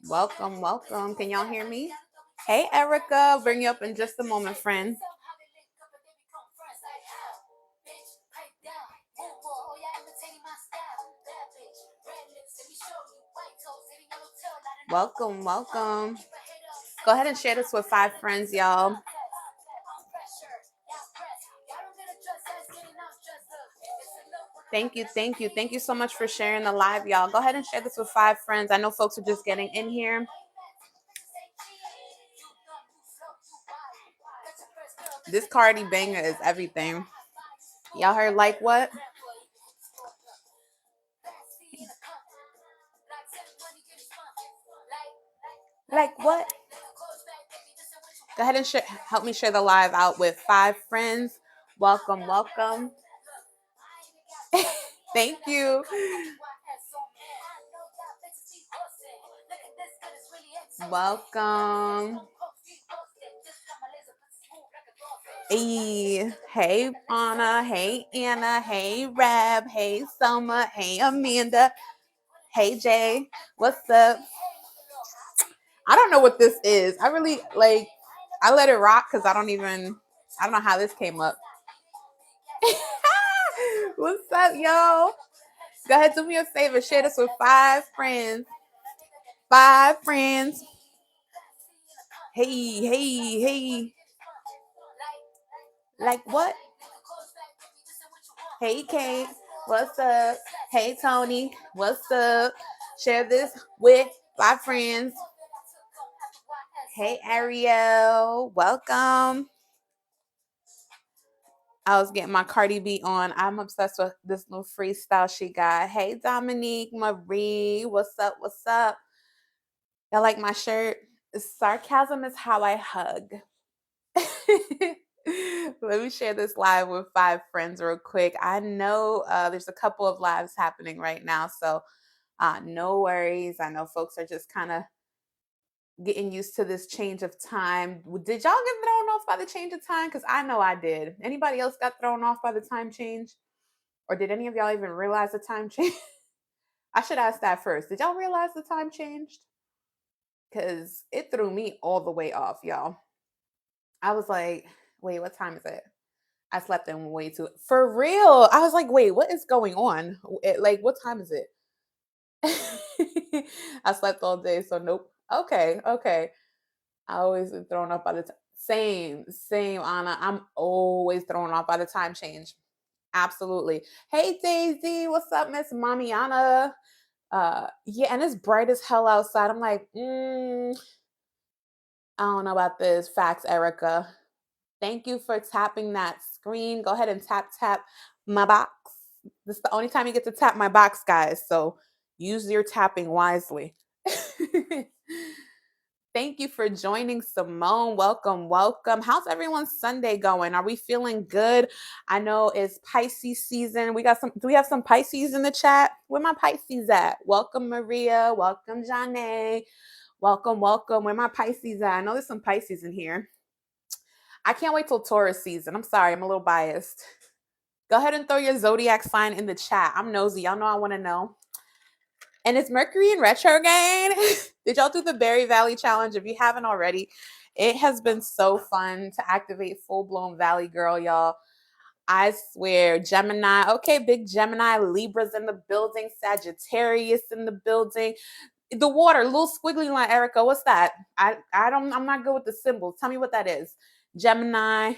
Welcome, welcome. Can y'all hear me? Hey, Erica. Bring you up in just a moment, friend. Welcome, welcome. Go ahead and share this with 5 friends, y'all. Thank you, thank you. Thank you so much for sharing the live, y'all. Go ahead and share this with 5 friends. I know folks are just getting in here. This Cardi banger is everything. Y'all heard like what? Like what? Go ahead and help me share the live out with 5 friends. Welcome, welcome. Thank you. Welcome. Hey, Anna. Hey, Anna. Hey, Rab. Hey, Selma. Hey, Amanda. Hey, Jay. What's up? I don't know what this is. I really I let it rock because I don't know how this came up. What's up, y'all? Go ahead, do me a favor. Share this with 5 friends. 5 friends. Hey, hey, hey. Like what? Hey, Kate. What's up? Hey, Tony. What's up? Share this with 5 friends. Hey, Ariel. Welcome. I was getting my Cardi B on. I'm obsessed with this new freestyle she got. Hey, Dominique, Marie. What's up? What's up? Y'all like my shirt? Sarcasm is how I hug. Let me share this live with 5 friends real quick. I know there's a couple of lives happening right now, so no worries. I know folks are just kind of getting used to this change of time. Did y'all get thrown off by the change of time? Because I know I did. Anybody else got thrown off by the time change? Or did any of y'all even realize the time change? I should ask that first. Did y'all realize the time changed? Because it threw me all the way off, y'all. I was like, wait, what time is it? I slept in way too. For real. I was like, wait, what is going on? What time is it? I slept all day, so nope. Okay. I always been thrown off by the time. Same, Anna. I'm always thrown off by the time change. Absolutely. Hey, Daisy. What's up, Miss Mamiana? Yeah, and it's bright as hell outside. I'm like, I don't know about this. Facts, Erica. Thank you for tapping that screen. Go ahead and tap my box. This is the only time you get to tap my box, guys. So use your tapping wisely. Thank you for joining, Simone. Welcome, welcome. How's everyone's Sunday going? Are we feeling good? I know it's Pisces season. Do we have some Pisces in the chat? Where my Pisces at? Welcome, Maria. Welcome, Janae. Welcome, welcome. Where my Pisces at? I know there's some Pisces in here. I can't wait till Taurus season. I'm sorry, I'm a little biased. Go ahead and throw your zodiac sign in the chat. I'm nosy. Y'all know I want to know. And it's Mercury in retrograde. Did y'all do the Berry Valley challenge? If you haven't already, it has been so fun to activate full-blown Valley girl, y'all. I swear, Gemini. Okay, big Gemini. Libra's in the building. Sagittarius in the building. The water, little squiggly line, Erica. What's that? I'm not good with the symbols. Tell me what that is. Gemini.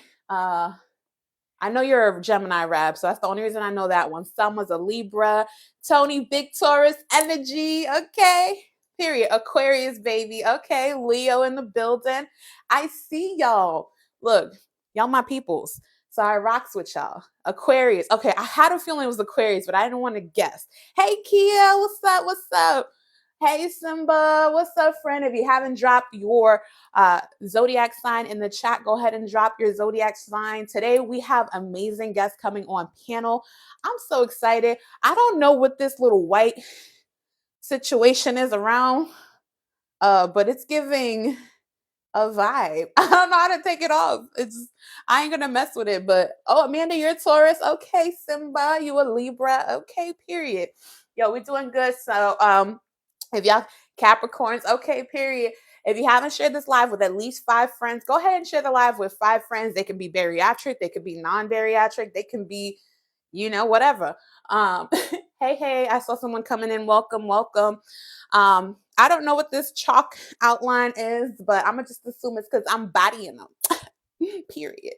I know you're a Gemini, Rab, so that's the only reason I know that one. Selma's a Libra. Tony, big Taurus energy. Okay. Period. Aquarius, baby. Okay. Leo in the building. I see y'all. Look, y'all my peoples. So I rocks with y'all. Aquarius. Okay, I had a feeling it was Aquarius, but I didn't want to guess. Hey, Kia, what's up? What's up? Hey, Simba, what's up, friend? If you haven't dropped your zodiac sign in the chat, go ahead and drop your zodiac sign. Today, we have amazing guests coming on panel. I'm so excited. I don't know what this little white situation is around, but it's giving a vibe. I don't know how to take it off. I ain't gonna mess with it. But Amanda, you're a Taurus. Okay, Simba, you a Libra. Okay, period. Yo, we're doing good. So if y'all Capricorns, okay, period. If you haven't shared this live with at least 5 friends, go ahead and share the live with 5 friends. They can be bariatric, they could be non-bariatric, they can be, whatever. Um, hey, I saw someone coming in. Welcome, welcome. I don't know what this chalk outline is, but I'm gonna just assume it's because I'm bodying them. Period.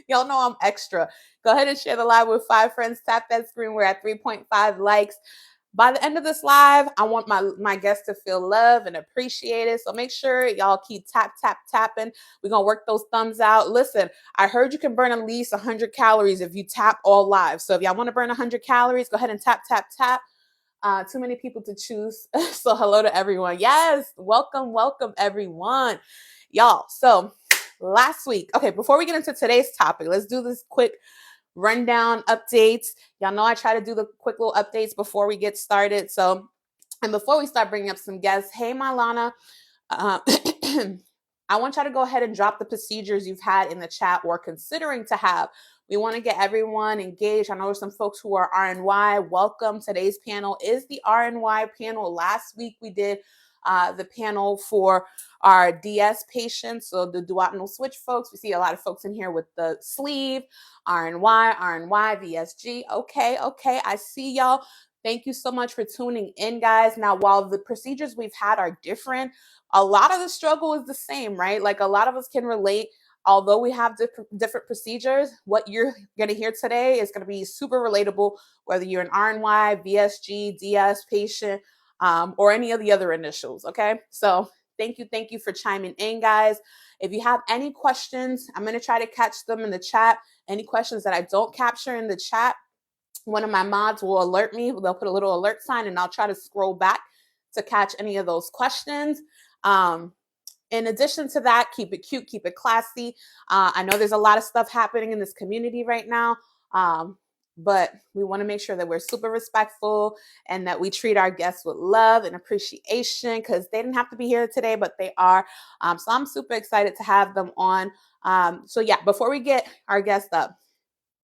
Y'all know I'm extra. Go ahead and share the live with 5 friends. Tap that screen. We're at 3.5 likes. By the end of this live, I want my guests to feel love and appreciated. So make sure y'all keep tapping. We're gonna work those thumbs out. Listen, I heard you can burn at least 100 calories if you tap all live. So if y'all want to burn 100 calories, go ahead and tap. Too many people to choose. So hello to everyone. Yes, welcome everyone. Y'all. So last week, okay, before we get into today's topic, let's do this quick rundown updates. Y'all know I try to do the quick little updates before we get started. So, and before we start bringing up some guests, hey, Milana, uh, I want y'all to go ahead and drop the procedures you've had in the chat or considering to have. We want to get everyone engaged. I know there's some folks who are RNY. Welcome. Today's panel is the RNY panel. Last week we did the panel for our DS patients, so the duodenal switch folks. We see a lot of folks in here with the sleeve, RNY, VSG. Okay, I see y'all. Thank you so much for tuning in, guys. Now, while the procedures we've had are different, a lot of the struggle is the same, right? Like a lot of us can relate. Although we have different procedures, what you're going to hear today is going to be super relatable, whether you're an RNY, VSG, DS patient, or any of the other initials. Okay. So thank you for chiming in, guys. If you have any questions, I'm going to try to catch them in the chat. Any questions that I don't capture in the chat, one of my mods will alert me. They'll put a little alert sign and I'll try to scroll back to catch any of those questions. In addition to that, keep it cute, keep it classy. I know there's a lot of stuff happening in this community right now, but we want to make sure that we're super respectful and that we treat our guests with love and appreciation because they didn't have to be here today, but they are. So I'm super excited to have them on. So yeah, before we get our guest up,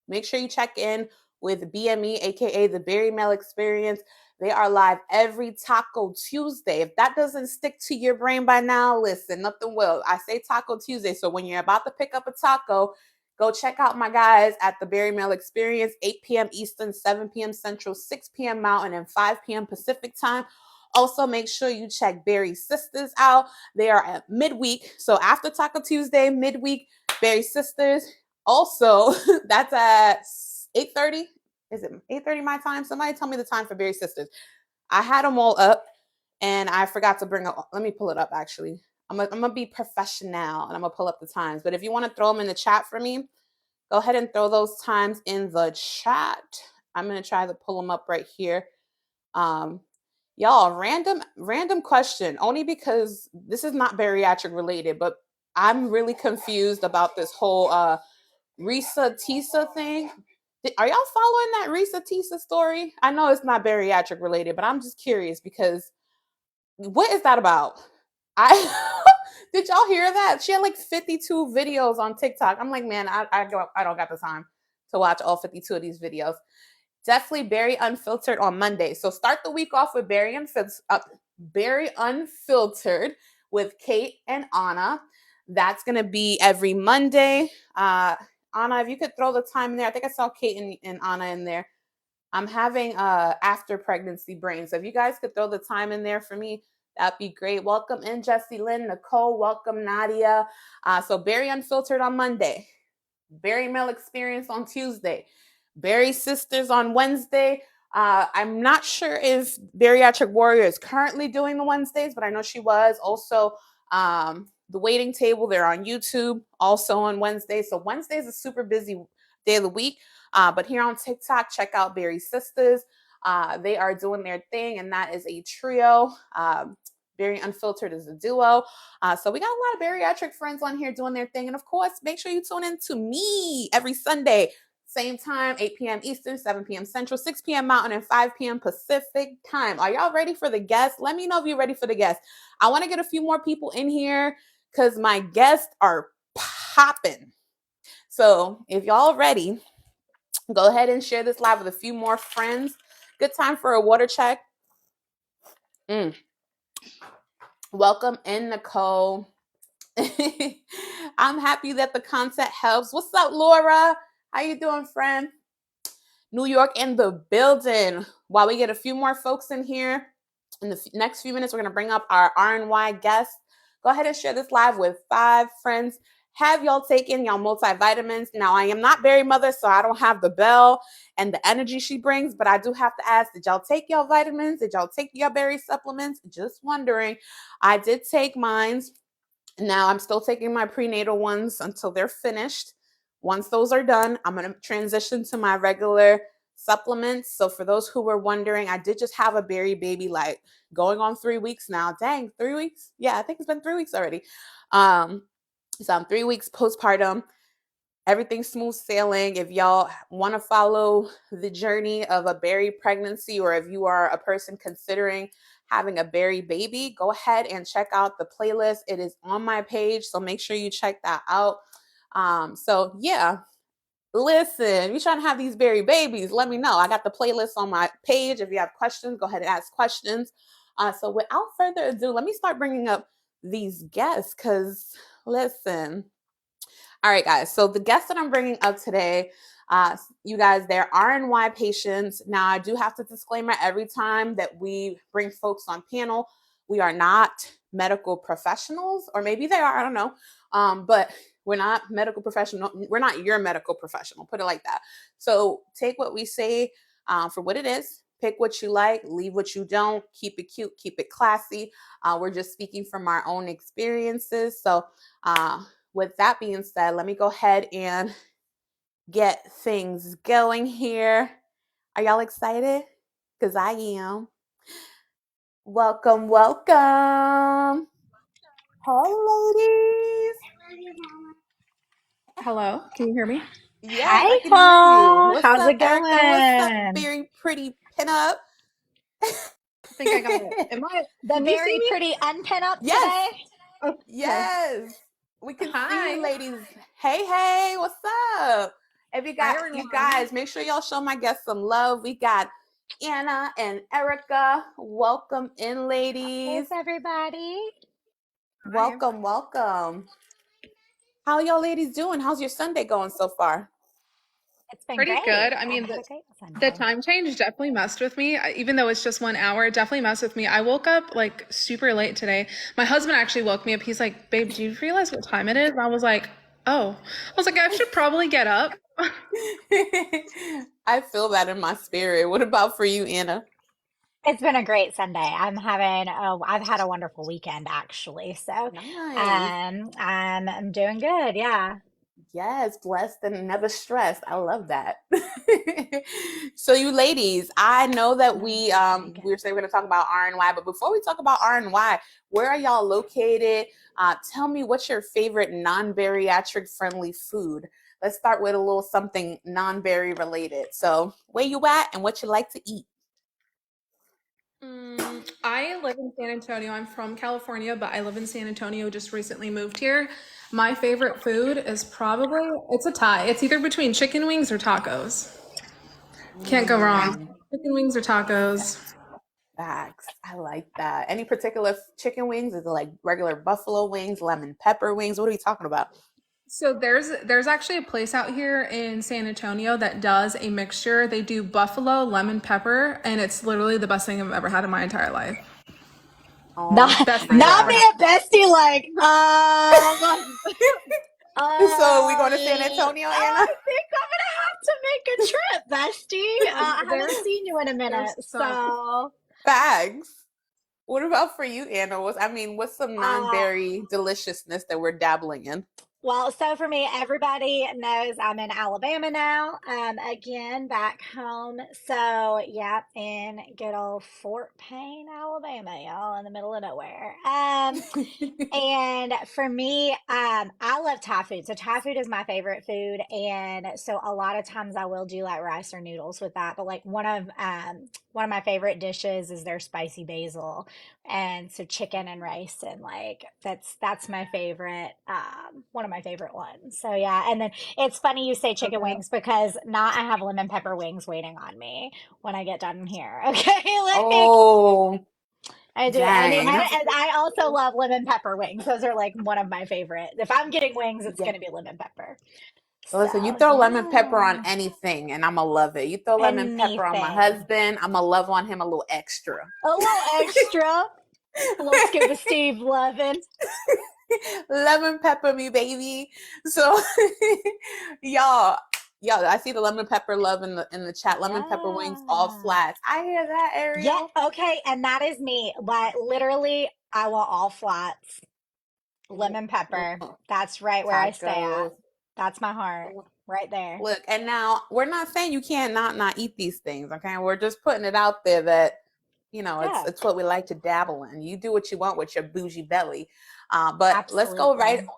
make sure you check in with BME, aka the Bari Mel Experience. They are live every Taco Tuesday. If that doesn't stick to your brain by now, listen, nothing will. I say Taco Tuesday. So when you're about to pick up a taco, go check out my guys at the Bari Mel Experience, 8 p.m. Eastern, 7 p.m. Central, 6 p.m. Mountain, and 5 p.m. Pacific time. Also, make sure you check Bari Sisters out. They are at midweek. So after Taco Tuesday, midweek, Bari Sisters. Also, that's at 8:30. Is it 8:30 my time? Somebody tell me the time for Bari Sisters. I had them all up and I forgot to bring up. Let me pull it up actually. I'm gonna be professional and I'm gonna pull up the times. But if you want to throw them in the chat for me, go ahead and throw those times in the chat. I'm gonna try to pull them up right here. Y'all, random question, only because this is not bariatric related, but I'm really confused about this whole Risa Tisa thing. Are y'all following that Risa Tisa story? I know it's not bariatric related, but I'm just curious because what is that about? I did y'all hear that? She had like 52 videos on TikTok. I'm like, man, I don't got the time to watch all 52 of these videos. Definitely Bari Unfiltered on Monday. So start the week off with Bari Unfiltered with Kate and Anna. That's going to be every Monday. Anna, if you could throw the time in there. I think I saw Kate and Anna in there. I'm having after pregnancy brain. So if you guys could throw the time in there for me, that'd be great. Welcome in Jessie Lynn, Nicole. Welcome Nadia. So Bari Unfiltered on Monday. Bari Mel Experience on Tuesday. Bari Sisters on Wednesday. I'm not sure if Bariatric Warrior is currently doing the Wednesdays, but I know she was. Also, the Waiting Table, they're on YouTube, also on Wednesday. So Wednesday is a super busy day of the week. But here on TikTok, check out Bari Sisters. They are doing their thing, and that is a trio. Bari Unfiltered is a duo. So we got a lot of bariatric friends on here doing their thing. And of course, make sure you tune in to me every Sunday. Same time, 8 p.m. Eastern, 7 p.m. Central, 6 p.m. Mountain, and 5 p.m. Pacific time. Are y'all ready for the guests? Let me know if you're ready for the guests. I want to get a few more people in here because my guests are popping. So if y'all ready, go ahead and share this live with a few more friends Good time for a water check. Mm. Welcome in, Nicole. I'm happy that the content helps. What's up, Laura? How you doing, friend? New York in the building. While we get a few more folks in here, in the next few minutes, we're going to bring up our RNY guests. Go ahead and share this live with 5 friends. Have y'all taken y'all multivitamins? Now, I am not Barry Mother, so I don't have the bell and the energy she brings, but I do have to ask, did y'all take y'all vitamins? Did y'all take your berry supplements? Just wondering. I did take mine. Now I'm still taking my prenatal ones until they're finished. Once those are done, I'm going to transition to my regular supplements. So for those who were wondering, I did just have a berry baby, like going on 3 weeks now. Dang, 3 weeks? Yeah, I think it's been 3 weeks already. So I'm 3 weeks postpartum. Everything's smooth sailing. If y'all want to follow the journey of a berry pregnancy, or if you are a person considering having a berry baby, go ahead and check out the playlist. It is on my page, so make sure you check that out. So yeah, listen, you're trying to have these berry babies, let me know. I got the playlist on my page. If you have questions, go ahead and ask questions. So without further ado, let me start bringing up these guests, because listen. All right, guys. So the guests that I'm bringing up today, you guys, they're RNY patients. Now, I do have to disclaimer every time that we bring folks on panel, we are not medical professionals, or maybe they are, I don't know. But we're not medical professional. We're not your medical professional, put it like that. So take what we say for what it is. Pick what you like, leave what you don't. Keep it cute, keep it classy. We're just speaking from our own experiences. So with that being said, let me go ahead and get things going here. Are y'all excited? Because I am. Welcome, welcome. Hey, ladies. Hello, can you hear me? Yes, I Hi, can hear you. Paul. What's How's up, it Erica? What's up, going? very pretty pinup? I think I got it. The Can you see very me? pretty unpin up Yes, today. Okay. yes. We can see you, Hi. ladies. Hey, hey, what's up? If you Hi, got you everyone. guys, make sure y'all show my guests some love. We got Anna and Erica. Welcome in, ladies. Is everybody? Hi. Welcome, welcome. How y'all ladies doing? How's your Sunday going so far? It's been Pretty great. good. I I've mean, had the a great the Sunday. time change definitely messed with me. Even though it's just 1 hour, it definitely messed with me. I woke up like super late today. My husband actually woke me up. He's like, "Babe, do you realize what time it is?" And I was like, "Oh." I was like, "I should probably get up." I feel that in my spirit. What about for you, Anna? It's been a great Sunday. I've had a wonderful weekend actually. So, Nice. I'm doing good. Yeah. Yes, blessed and never stressed. I love that. So you ladies, I know that we Very we were good. saying we're gonna talk about RNY, but before we talk about RNY, where are y'all located? Tell me what's your favorite non-bariatric friendly food. Let's start with a little something non-berry related. So where you at and what you like to eat? I live in San Antonio. I'm from California, but I live in San Antonio, just recently moved here. My favorite food is probably, it's a tie. It's either between chicken wings or tacos. Can't go wrong. Mm, Chicken wings or tacos. facts. I like that. Any particular chicken wings? Is it like regular buffalo wings, lemon pepper wings? What are we talking about? So there's actually a place out here in San Antonio that does a mixture. They do buffalo, lemon pepper, and it's literally the best thing I've ever had in my entire life. Not Oh Best my thing I've not ever me gosh. had. a bestie like So we going to San Antonio, Anna? I think I'm gonna have to make a trip, bestie. I haven't There, seen you in a there's minute, some. so Bags. What about for you, Anna? What's some uh non-berry deliciousness that we're dabbling in? well, so for me, everybody knows I'm in Alabama now. Again, back home. So yeah, in good old Fort Payne, Alabama, y'all, in the middle of nowhere. And for me, I love Thai food. So Thai food is my favorite food, and so a lot of times I will do like rice or noodles with that. But like one of my favorite dishes is their spicy basil, and so chicken and rice, and like that's my favorite one of of my favorite ones. So yeah, and then it's funny you say chicken Okay. wings because now I have lemon pepper wings waiting on me when I get done here. Okay, like Oh, I do, dang. and I also love lemon pepper wings. Those are like one of my favorite. If I'm getting wings, it's Yeah. gonna be lemon pepper. Listen, you So throw lemon pepper on yeah, anything and I'm gonna love it. You throw lemon pepper on my anything. husband, I'm gonna love on him a little extra. A little extra, a little scoop of Steve loving. Lemon pepper me, baby. So y'all, I see the lemon pepper love in the chat. Lemon pepper wings, all Yeah. flats. I hear that, Yeah, Ariel. okay, and that is me. But literally, I want all flats. Lemon pepper. That's right where I stay at. Tacos. That's my heart. Right there. Look, and now we're not saying you can't not eat these things, okay? We're just putting it out there that Yeah, it's what we like to dabble in. You do what you want with your bougie belly, but absolutely.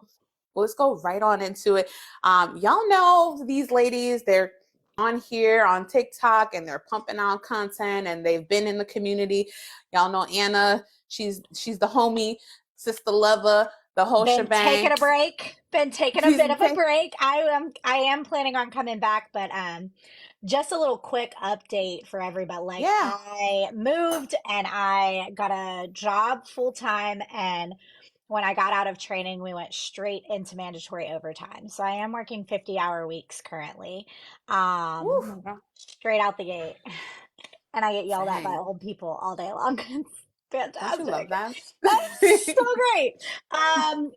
let's go right on into it. Y'all know these ladies, they're on here on TikTok and they're pumping out content and they've been in the community. Y'all know Anna, she's the homie, sister lover, the whole Been taking shebang. a break. Been taking a She's bit of a break. I am planning on coming back, but just a little quick update for everybody. Like yeah. I moved and I got a job full time, and when I got out of training, we went straight into mandatory overtime. So I am working 50-hour weeks currently. Oh Um my god. straight out the gate. And I get yelled at by Dang. old people all day long. It's Don't you love fantastic. that? That's so great.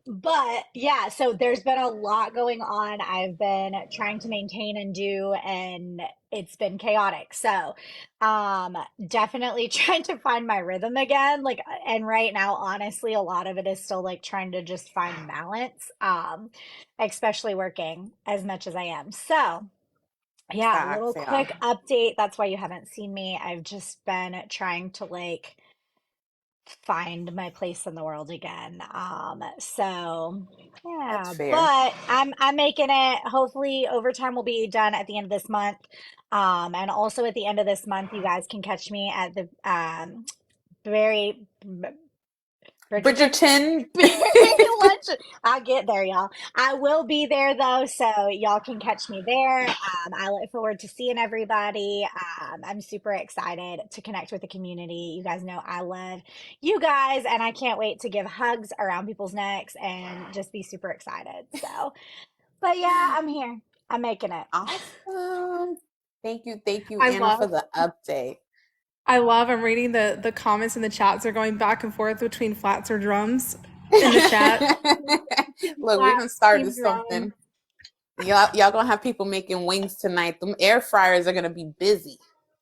But yeah, so there's been a lot going on. I've been trying to maintain and do, and it's been chaotic. So, definitely trying to find my rhythm again. Like, and right now, honestly, a lot of it is still like trying to just find balance. Especially working as much as I am. So, yeah, a little Facts, yeah. quick update. That's why you haven't seen me. I've just been trying to like find my place in the world again. So That's yeah, fair. but I'm making it. Hopefully overtime will be done at the end of this month. And also at the end of this month, you guys can catch me at the very Bridgerton. Bridgerton. Lunch. I'll get there, y'all. I will be there though, so y'all can catch me there. I look forward to seeing everybody. I'm super excited to connect with the community. You guys know I love you guys, and I can't wait to give hugs around people's necks and just be super excited. So, but yeah, I'm here. I'm making it. Awesome. Thank you, I Anna, for love the update. I'm reading the comments in the chats. They're going back and forth between flats or drums in the chat. Team Look, we done flats, started team drum. something. Y'all gonna have people making wings tonight. Them air fryers are gonna be busy.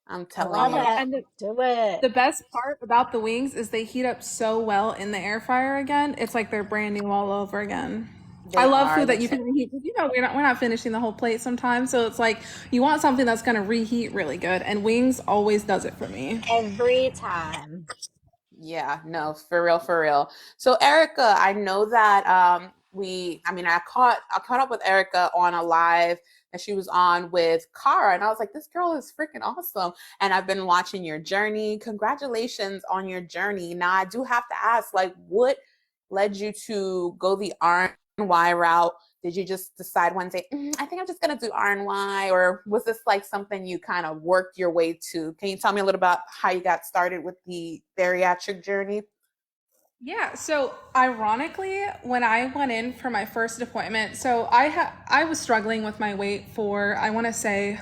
I'm I telling love you. it. And Do it. the best part about the wings is they heat up so well in the air fryer again. It's like they're brand new all over again. I They love are food the that you can reheat because we're not finishing the whole plate sometimes. So it's like you want something that's gonna reheat really good, and wings always does it for me. Every time. Yeah, no, for real, for real. So Erica, I know that I caught up with Erica on a live that she was on with Cara, and I was like, this girl is freaking awesome. And I've been watching your journey. Congratulations on your journey. Now I do have to ask, like, what led you to go the RNY route? Did you just decide one day, I think I'm just gonna do RNY, or was this like something you kind of worked your way to? Can you tell me a little about how you got started with the bariatric journey? Yeah, so ironically, when I went in for my first appointment, so I was struggling with my weight for I want to say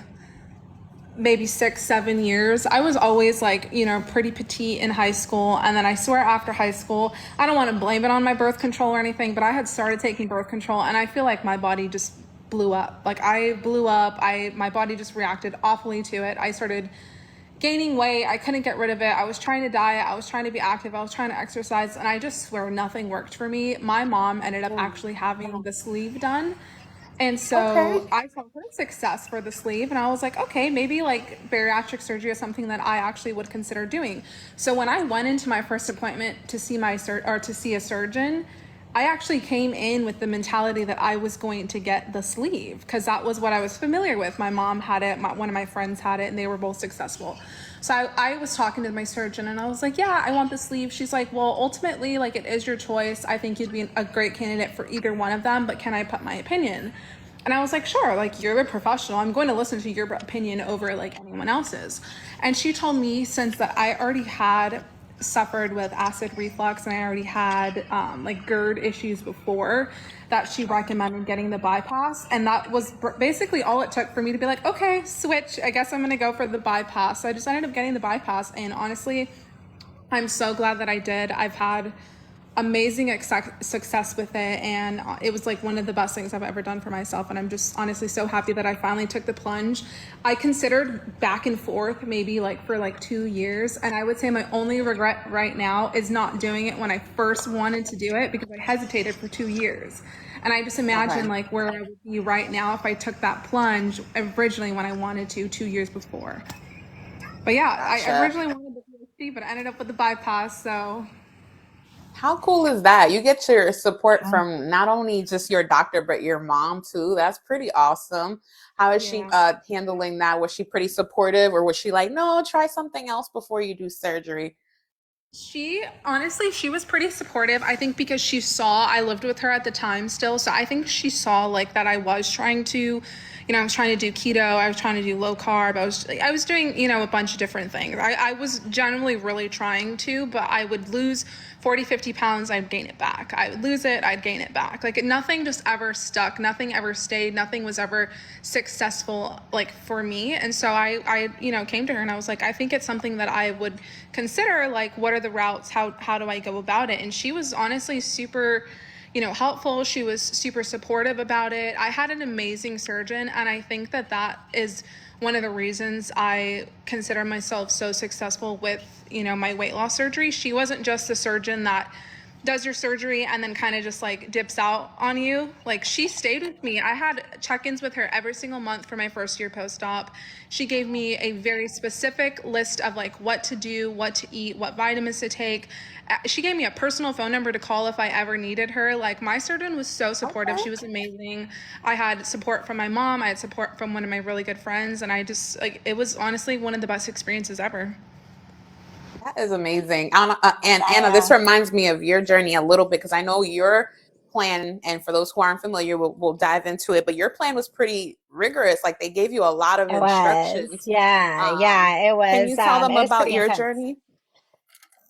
maybe 6, 7 years. I was always like, pretty petite in high school. And then I swear after high school, I don't want to blame it on my birth control or anything, but I had started taking birth control and I feel like my body just blew up. Like I blew up. My body just reacted awfully to it. I started gaining weight. I couldn't get rid of it. I was trying to diet. I was trying to be active. I was trying to exercise. And I just swear nothing worked for me. My mom ended up Mm. actually having the sleeve done. And Okay. so I saw her success for the sleeve, and I was like, okay, maybe like bariatric surgery is something that I actually would consider doing. So when I went into my first appointment to see to see a surgeon, I actually came in with the mentality that I was going to get the sleeve because that was what I was familiar with. My mom had it, one of my friends had it, and they were both successful. So I was talking to my surgeon and I was like, yeah, I want the sleeve. She's like, well, ultimately, like, it is your choice. I think you'd be a great candidate for either one of them, but can I put my opinion? And I was like, sure, like, you're a professional. I'm going to listen to your opinion over like anyone else's. And she told me, since that I already had suffered with acid reflux and I already had like GERD issues before, that she recommended getting the bypass. And that was basically all it took for me to be like, okay, switch. I guess I'm going to go for the bypass. So I just ended up getting the bypass. And honestly, I'm so glad that I did. I've had amazing success with it, and it was like one of the best things I've ever done for myself. And I'm just honestly so happy that I finally took the plunge. I considered back and forth maybe like for like 2 years, and I would say my only regret right now is not doing it when I first wanted to do it, because I hesitated for 2 years. And I just imagine Okay. like where I would be right now if I took that plunge originally when I wanted to 2 years before. But yeah, I Gotcha. originally wanted the PhD, but I ended up with the bypass. So How cool is that? You get your support from not only just your doctor, but your mom too. That's pretty awesome. How is she yeah. handling that? Was she pretty supportive, or was she like, no, try something else before you do surgery? She honestly, she was pretty supportive. I think because she saw I lived with her at the time still, so I think she saw like that I was trying to, I was trying to do keto, I was trying to do low carb, I was doing, a bunch of different things. I was generally really trying to, but I would lose 40, 50 pounds, I'd gain it back. I would lose it, I'd gain it back. Like, nothing just ever stuck, nothing ever stayed, nothing was ever successful like for me. And so I came to her and I was like, I think it's something that I would consider. Like, what are the routes? How do I go about it? And she was honestly super helpful. She was super supportive about it. I had an amazing surgeon, and I think that that is one of the reasons I consider myself so successful with, my weight loss surgery. She wasn't just a surgeon that does your surgery and then kind of just like dips out on you. Like, she stayed with me. I had check-ins with her every single month for my first year post-op. She gave me a very specific list of like what to do, what to eat, what vitamins to take. She gave me a personal phone number to call if I ever needed her. Like, my surgeon was so supportive. Okay. She was amazing. I had support from my mom. I had support from one of my really good friends, and I just like, it was honestly one of the best experiences ever. That is amazing. And Anna, this Yeah. reminds me of your journey a little bit, because I know your plan, and for those who aren't familiar, we'll dive into it, but your plan was pretty rigorous. Like, they gave you a lot of It was. instructions. Yeah, Um, yeah, it can was you tell them it was about pretty your intense. journey?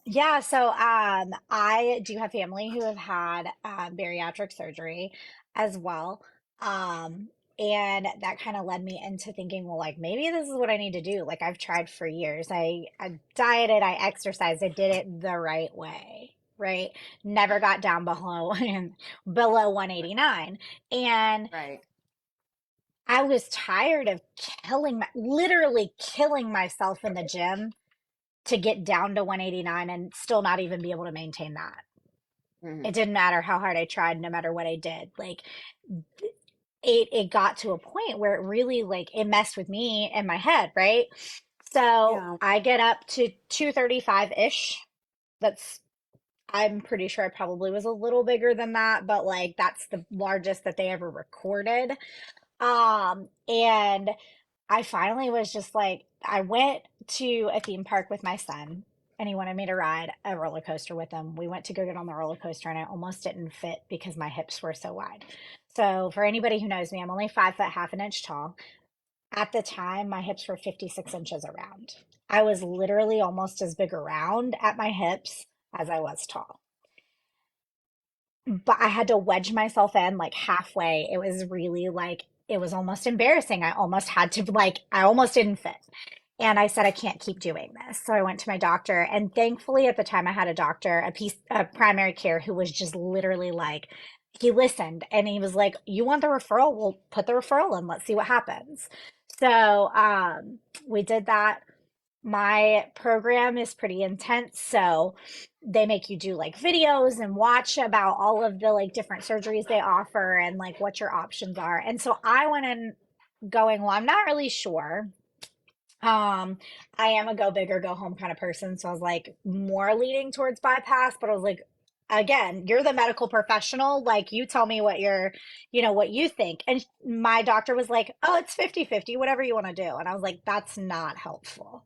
Yeah, so I do have family who have had bariatric surgery as well. Um and that kind of led me into thinking, well, like, maybe this is what I need to do. Like, I've tried for years. I dieted, I exercised, I did it the right way, right? Never got down below below 189. And Right. I was tired of literally killing myself in the gym to get down to 189 and still not even be able to maintain that. It Hmm. didn't matter how hard I tried, no matter what I did. Like, it got to a point where it really, like, it messed with me in my head, right? So Yeah. I get up to 235-ish. That's I'm pretty sure I probably was a little bigger than that, but like, that's the largest that they ever recorded. And I finally was just like, I went to a theme park with my son, and he wanted me to ride a roller coaster with him. We went to go get on the roller coaster, and I almost didn't fit because my hips were so wide. So, for anybody who knows me, I'm only 5 foot half an inch tall. At the time, my hips were 56 inches around. I was literally almost as big around at my hips as I was tall, but I had to wedge myself in like halfway. It was really like, it was almost embarrassing. I almost had to, like, I almost didn't fit. And I said, I can't keep doing this. So I went to my doctor. And thankfully, at the time, I had a doctor, a primary care, who was just literally like, he listened and he was like, you want the referral? We'll put the referral in. Let's see what happens. So we did that. My program is pretty intense, so they make you do like videos and watch about all of the like different surgeries they offer and like what your options are. And so I went in going, well, I'm not really sure. um I am a go big or go home kind of person, so I was like more leaning towards bypass, but I was like, again, you're the medical professional. Like, you tell me what what you think. And my doctor was like, oh, it's 50-50, whatever you want to do. And I was like, that's not helpful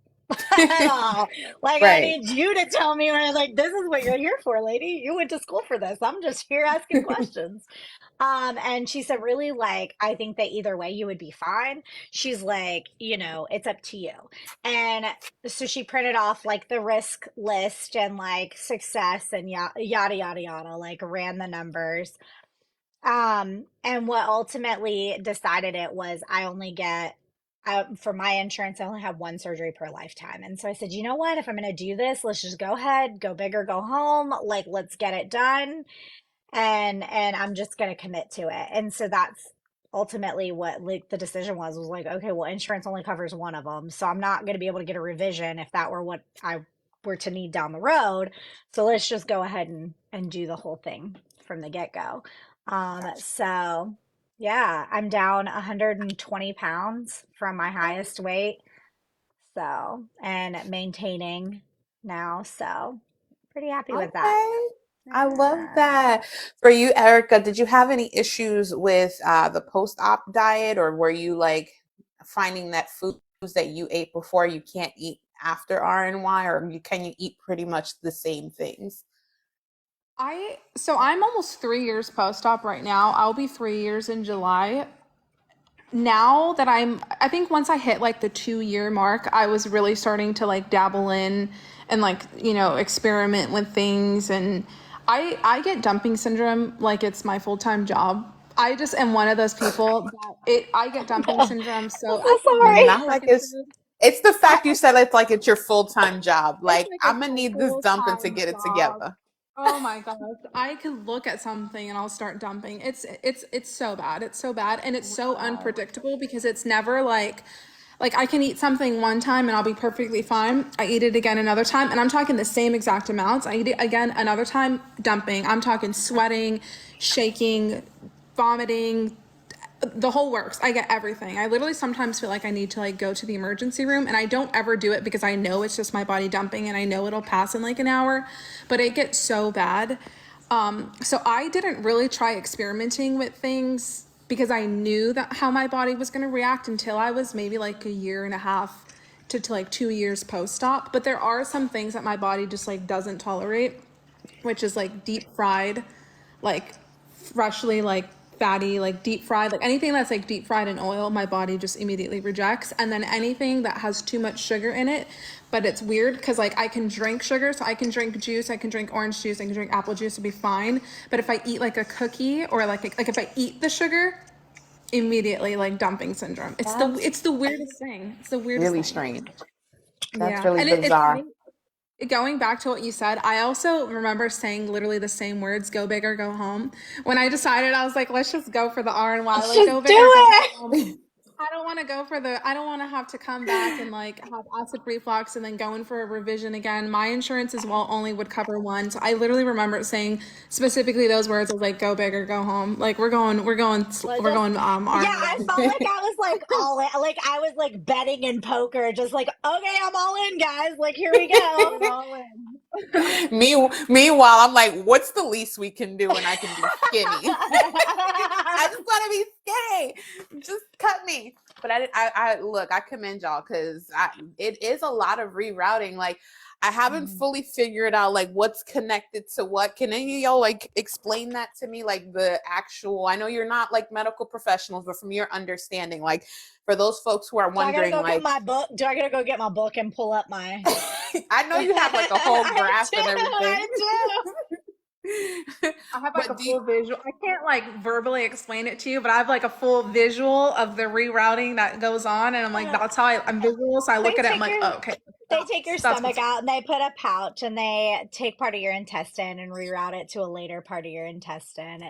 at all. Like, I Right. need you to tell me. When I was like, this is what you're here for, lady. You went to school for this. I'm just here asking questions. And she said, really, like, I think that either way you would be fine. She's like, it's up to you. And so she printed off like the risk list and like success and yada yada yada, like ran the numbers. And what ultimately decided it was I only get for my insurance, I only have one surgery per lifetime. And so I said, you know what? If I'm going to do this, let's just go ahead, go big or go home. Like, let's get it done, and I'm just going to commit to it. And so that's ultimately what like the decision was like, okay, well, insurance only covers one of them, so I'm not going to be able to get a revision if that were what I were to need down the road. So let's just go ahead and do the whole thing from the get-go. So yeah, I'm down 120 pounds from my highest weight. So, and maintaining now. So pretty happy with that. Okay. I love Yeah. that. For you, Erica, did you have any issues with the post-op diet, or were you like finding that foods that you ate before you can't eat after RNY, or can you eat pretty much the same things? I'm almost 3 years post-op right now. I'll be 3 years in July. Now that I think once I hit like the 2 year mark, I was really starting to like dabble in and like, experiment with things. And I get dumping syndrome like it's my full-time job. I just am one of those people that I get dumping I'm syndrome, so I so can sorry. literally Not like freaking it's the I, fact you said it's like it's your full-time job. it's Like, like I'm a gonna need this dumping to full-time get it job. together. Oh my gosh. I could look at something and I'll start dumping. It's so bad. It's so bad and it's so Wow. unpredictable because it's never like I can eat something one time and I'll be perfectly fine. I eat it again another time and I'm talking the same exact amounts. I eat it again another time, dumping. I'm talking sweating, shaking, vomiting, the whole works. I get everything. I literally sometimes feel like I need to like go to the emergency room, and I don't ever do it because I know it's just my body dumping and I know it'll pass in like an hour, but it gets so bad. So I didn't really try experimenting with things because I knew that how my body was going to react until I was maybe like a year and a half to like 2 years post-op. But there are some things that my body just like doesn't tolerate, which is like deep fried, like freshly like fatty, like deep fried, like anything that's like deep fried in oil, my body just immediately rejects. And then anything that has too much sugar in it, but it's weird because like I can drink sugar, so I can drink juice, I can drink orange juice, I can drink apple juice, it'll be fine. But if I eat like a cookie or like if I eat the sugar, immediately like dumping syndrome. That's It's the weirdest thing. It's the weirdest really thing. strange. That's Yeah, really and it's bizarre. funny going back to what you said, I also remember saying literally the same words, go big or go home. When I decided, I was like, let's just go for the RNY, Let's like just go do big or go it. home. I don't want to have to come back and like have acid reflux and then go in for a revision again. My insurance as well only would cover one. So I literally remember saying specifically those words. I was like, go big or go home. Like Let's we're just, going yeah, I RNY. felt like I was like all in, like I was like betting in poker, just like, okay, I'm all in, guys. Like, here we go. Going all in. Meanwhile, I'm like, what's the least we can do and I can be skinny? I just want to be skinny. Just cut me. But I look, I commend y'all because it is a lot of rerouting. Like, I haven't fully figured out like what's connected to what. Can any of y'all like explain that to me? Like the actual, I know you're not like medical professionals, but from your understanding, like for those folks who are So I gotta wondering, go get like, my book. Do I gotta go get my book and pull up my? I know you have like a whole I graph do. and everything. I do. I have like But a full visual. I can't like verbally explain it to you, but I have like a full visual of the rerouting that goes on, and I'm like, that's how I'm visual. So I look They at it, I'm take like, your oh, okay, they take your that's stomach what's. out and they put a pouch and they take part of your intestine and reroute it to a later part of your intestine.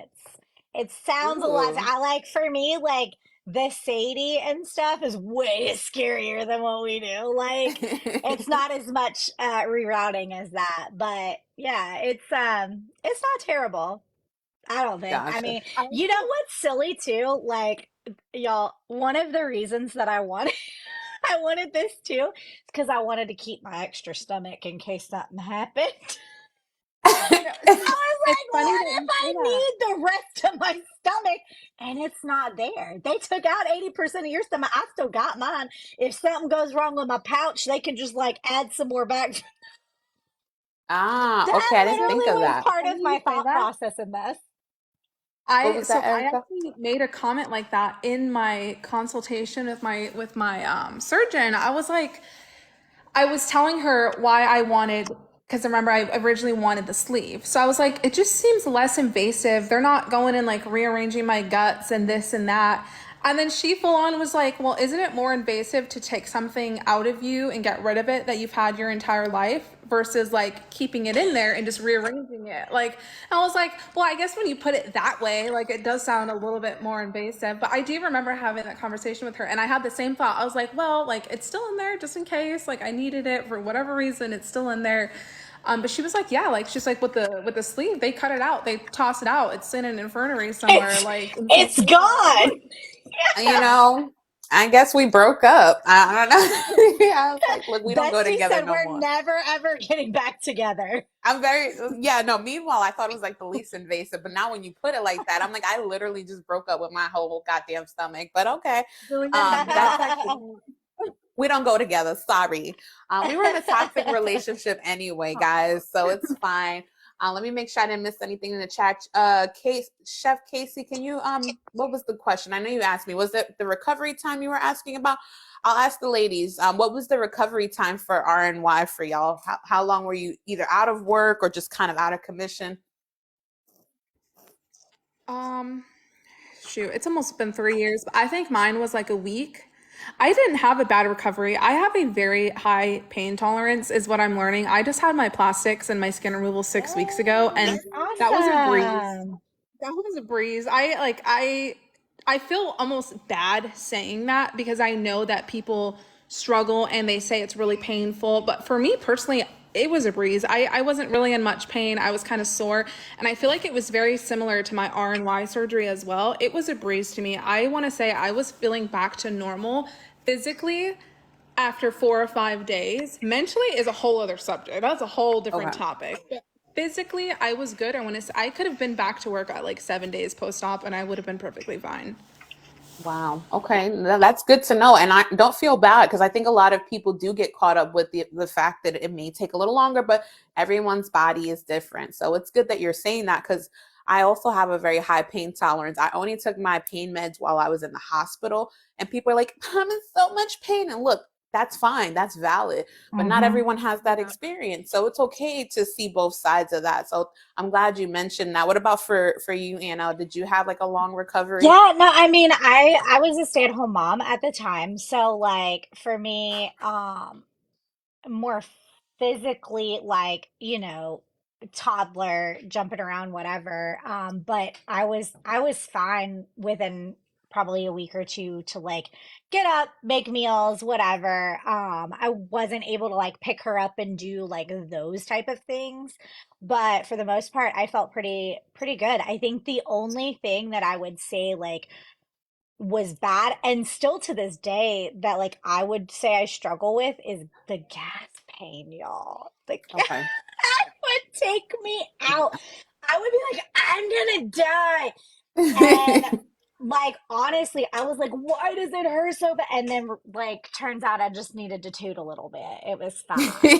It sounds a lot. ooh. I like for me like the Sadie and stuff is way scarier than what we do. Like it's not as much rerouting as that, but yeah, it's not terrible. I don't think. I Gotcha. mean, you know what's silly too? Like, y'all, one of the reasons that I wanted I wanted this too is because I wanted to keep my extra stomach in case something happened. So I It's like, funny what that if you say I that. need the rest of my stomach and it's not there? They took out 80% of your stomach. I still got mine. If something goes wrong with my pouch, they can just like add some more back. Ah, okay. That I didn't think literally of was that. part Funny of you my say thought that. process in this. What I was that, so I Erica? actually made a comment like that in my consultation with my surgeon. I was telling her why I wanted, because remember, I originally wanted the sleeve. So I was like, it just seems less invasive. They're not going and like rearranging my guts and this and that. And then she full on was like, well, isn't it more invasive to take something out of you and get rid of it that you've had your entire life versus like keeping it in there and just rearranging it? Like, I was like, well, I guess when you put it that way, like it does sound a little bit more invasive. But I do remember having that conversation with her and I had the same thought. I was like, well, like it's still in there just in case. Like I needed it for whatever reason, it's still in there. But she was like, yeah, like she's like with the sleeve, they cut it out, they toss it out. It's in an infirmary somewhere, It's like in San it's Diego. gone. You Yeah. know, I guess we broke up. I don't know. Yeah, I was like, look, we don't go Bestie together said no we're more. never ever getting back together. I'm very, yeah, no, meanwhile, I thought it was like the least invasive, but now when you put it like that, I'm like, I literally just broke up with my whole goddamn stomach. But okay. Brilliant. That's Yeah. actually, we don't go together. Sorry. We were in a toxic relationship anyway, guys, so it's fine. Let me make sure I didn't miss anything in the chat. Case Chef Casey, can you what was the question? I know you asked me. Was it the recovery time you were asking about? I'll ask the ladies. What was the recovery time for RNY for y'all? How long were you either out of work or just kind of out of commission? Um, Shoot, it's almost been 3 years, but I think mine was like a week. I didn't have a bad recovery. I have a very high pain tolerance, is what I'm learning. I just had my plastics and my skin removal 6 weeks ago, Oh, and that's that was a breeze. awesome. That was a breeze. I feel almost bad saying that because I know that people struggle and they say it's really painful. But for me personally, it was a breeze. I wasn't really in much pain. I was kind of sore. And I feel like it was very similar to my RNY surgery as well. It was a breeze to me. I want to say I was feeling back to normal physically after 4 or 5 days. Mentally is a whole other subject. That's a whole different Okay. topic. But physically, I was good. I could have been back to work at like 7 days post op, and I would have been perfectly fine. Wow. Okay. That's good to know. And I don't feel bad because I think a lot of people do get caught up with the fact that it may take a little longer, but everyone's body is different. So it's good that you're saying that because I also have a very high pain tolerance. I only took my pain meds while I was in the hospital, and people are like, I'm in so much pain. And look, that's fine. That's valid. But not Hmm. everyone has that experience. So it's okay to see both sides of that. So I'm glad you mentioned that. What about for you, Anna? Did you have like a long recovery? Yeah, no, I mean, I was a stay-at-home mom at the time, so like for me, more physically like, toddler jumping around, whatever. But I was fine within probably a week or two to like get up, make meals, whatever. I wasn't able to like pick her up and do like those type of things. But for the most part, I felt pretty good. I think the only thing that I would say like was bad and still to this day that like I would say I struggle with is the gas pain, y'all. The gas Okay. would take me out. I would be like, I'm gonna die. And like honestly, I was like, why does it hurt so bad? And then like turns out I just needed to toot a little bit. It was fine.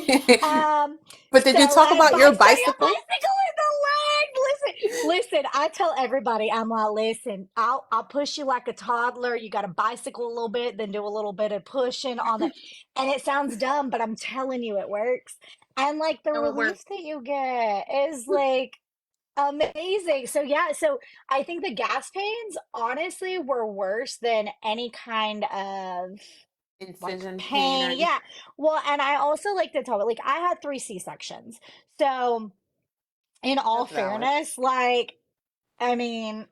Um, But did you so talk and about your a bicycle? bicycle in the leg. Listen, I tell everybody, I'm like, listen, I'll push you like a toddler. You gotta bicycle a little bit, then do a little bit of pushing on the and it sounds dumb, but I'm telling you it works. And like the No, it relief worked. that you get is like amazing. So yeah, so I think the gas pains honestly were worse than any kind of like Incision pain or pain. anything? Yeah. Well, and I also like to tell like I had three C-sections. So in all That's valid. fairness, like I mean,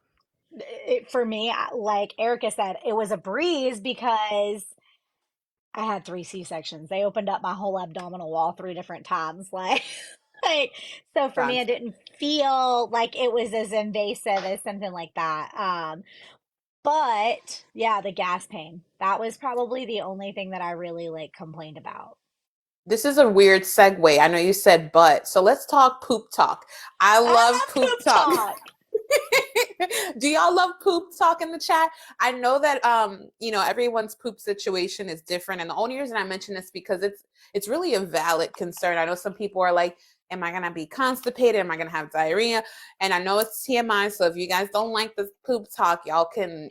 for me, like Erica said, it was a breeze because I had three C-sections. They opened up my whole abdominal wall three different times. Like, so for me, Gotcha. it didn't feel like it was as invasive as something like that. But yeah, the gas pain, that was probably the only thing that I really like complained about. This is a weird segue. I know you said but, so let's talk poop talk. I I love love poop poop talk. talk. Do y'all love poop talk in the chat? I know that everyone's poop situation is different, and the only reason I mention this because it's really a valid concern. I know some people are like, am I gonna be constipated? Am I gonna have diarrhea? And I know it's TMI, so if you guys don't like this poop talk, y'all can,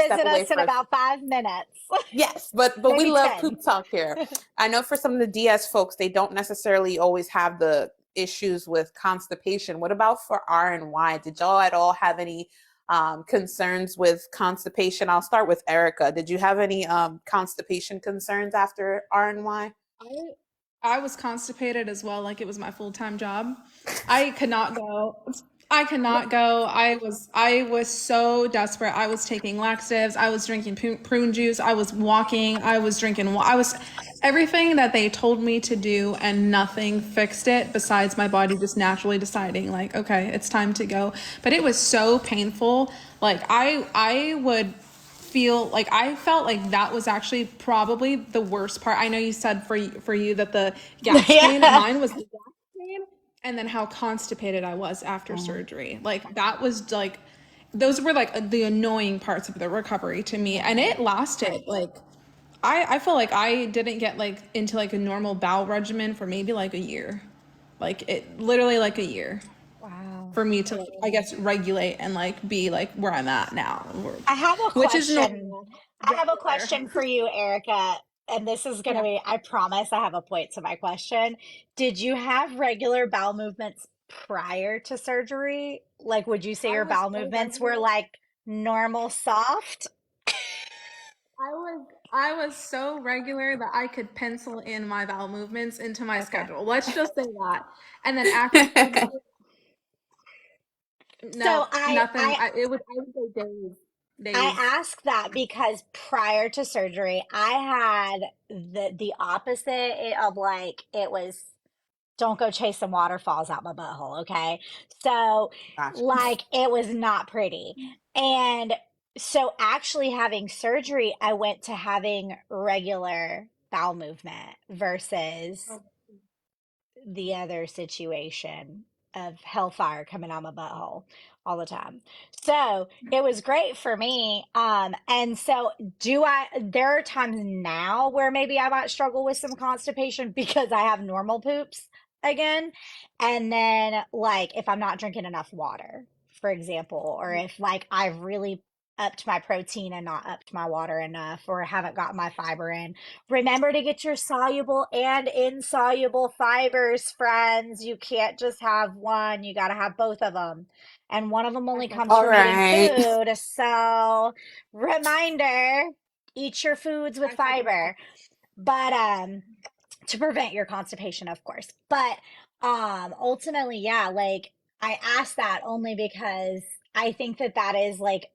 step Revisit away us in for about 5 minutes, yes, but we maybe love 10. poop talk here. I know for some of the DS folks, they don't necessarily always have the issues with constipation. What about for RNY? Did y'all at all have any concerns with constipation? I'll start with Erica. Did you have any constipation concerns after RNY? I was constipated as well, like it was my full-time job. I could not go. I could not go. I was so desperate. I was taking laxatives. I was drinking prune juice. I was walking. I was drinking. I was everything that they told me to do, and nothing fixed it besides my body just naturally deciding, like, okay, it's time to go. But it was so painful. Like I would feel like I felt like that was actually probably the worst part. I know you said for you that the gas pain, Yeah. mine was the gas pain, and then how constipated I was after surgery. Like that was like those were like the annoying parts of the recovery to me, and it lasted like I feel like I didn't get like into like a normal bowel regimen for maybe like a year, like it literally like a year Wow. for me to like I guess regulate and like be like where I'm at now, I have a which is question. normal, I have a regular. question for you, Erica. And this is going to Yeah, be, I promise I have a point to my question. Did you have regular bowel movements prior to surgery? Like, would you say I your was bowel so movements were regular. like normal soft? I was so regular that I could pencil in my bowel movements into my Okay. schedule. Let's just say that. And then after surgery, So no, nothing. I would go days, I days. ask that because prior to surgery, I had the opposite of like it was don't go chase some waterfalls out my butthole, okay? So, Gotcha. like, it was not pretty. And so, actually, having surgery, I went to having regular bowel movement versus the other situation of hellfire coming out my butthole all the time. So it was great for me. And so there are times now where maybe I might struggle with some constipation because I have normal poops again. And then like if I'm not drinking enough water, for example, or if like I've really upped my protein and not upped my water enough, or haven't got my fiber in. Remember to get your soluble and insoluble fibers, friends. You can't just have one, you got to have both of them. And one of them only comes All from eating right. food. So, reminder, eat your foods with I second that. fiber. But to prevent your constipation, of course. But ultimately, yeah, like I asked that only because I think that that is like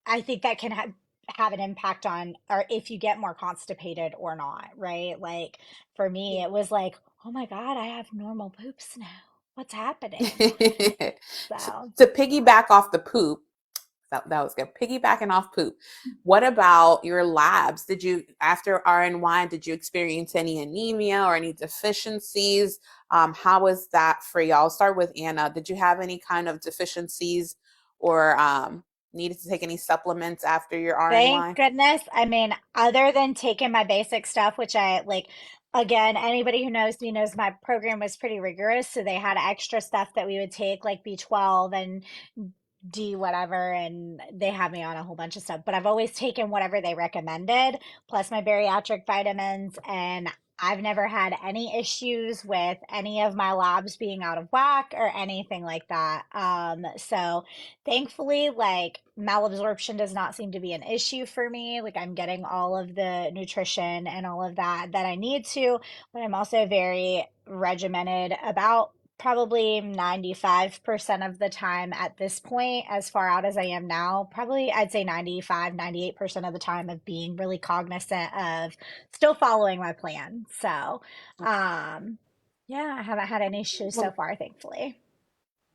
I think that can have an impact on or if you get more constipated or not, right? Like for me, it was like, oh my God, I have normal poops now. What's happening? to, So to piggyback off the poop, that was good. Piggybacking off poop. What about your labs? Did you, after RNY, did you experience any anemia or any deficiencies? How was that for y'all? I'll start with Anna. Did you have any kind of deficiencies or needed to take any supplements after your thank RNY? goodness. I mean, other than taking my basic stuff, which I like, again, anybody who knows me knows my program was pretty rigorous. So they had extra stuff that we would take, like B12 and D whatever, and they had me on a whole bunch of stuff. But I've always taken whatever they recommended, plus my bariatric vitamins, and I've never had any issues with any of my labs being out of whack or anything like that. So thankfully, like malabsorption does not seem to be an issue for me. Like I'm getting all of the nutrition and all of that that I need to, but I'm also very regimented about probably 95% of the time at this point, as far out as I am now, probably I'd say 95, 98% of the time of being really cognizant of still following my plan. So, um, yeah, I haven't had any issues so Well, far, thankfully.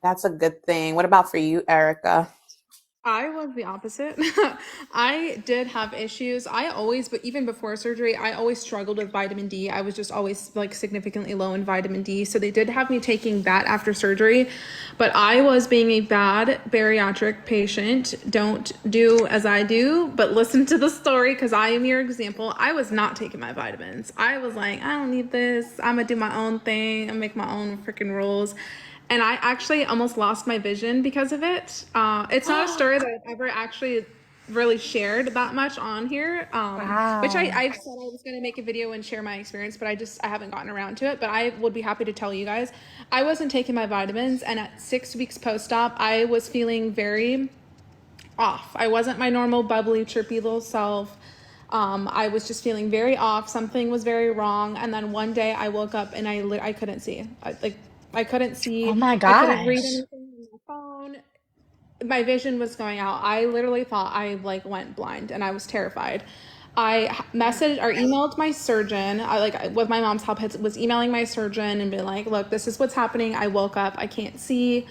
that's a good thing. What about for you, Erica? I was the opposite. I did have issues. But even before surgery, I always struggled with vitamin D. I was just always like significantly low in vitamin D. So they did have me taking that after surgery. But I was being a bad bariatric patient. Don't do as I do, but listen to the story because I am your example. I was not taking my vitamins. I was like, I don't need this. I'm going to do my own thing and make my own freaking rules. And I actually almost lost my vision because of it. It's not a story that I've ever actually really shared that much on here, which Wow. I said I was going to make a video and share my experience, but I haven't gotten around to it. But I would be happy to tell you guys. I wasn't taking my vitamins, and at 6 weeks post-op, I was feeling very off. I wasn't my normal bubbly, chirpy little self. I was just feeling very off. Something was very wrong. And then one day I woke up and I couldn't see. I couldn't Oh see. my I couldn't read gosh. anything on my phone. My vision was going out. I literally thought I like went blind, and I was terrified. I messaged or emailed my surgeon. With my mom's help, was emailing my surgeon and being like, "Look, this is what's happening. I woke up. I can't see."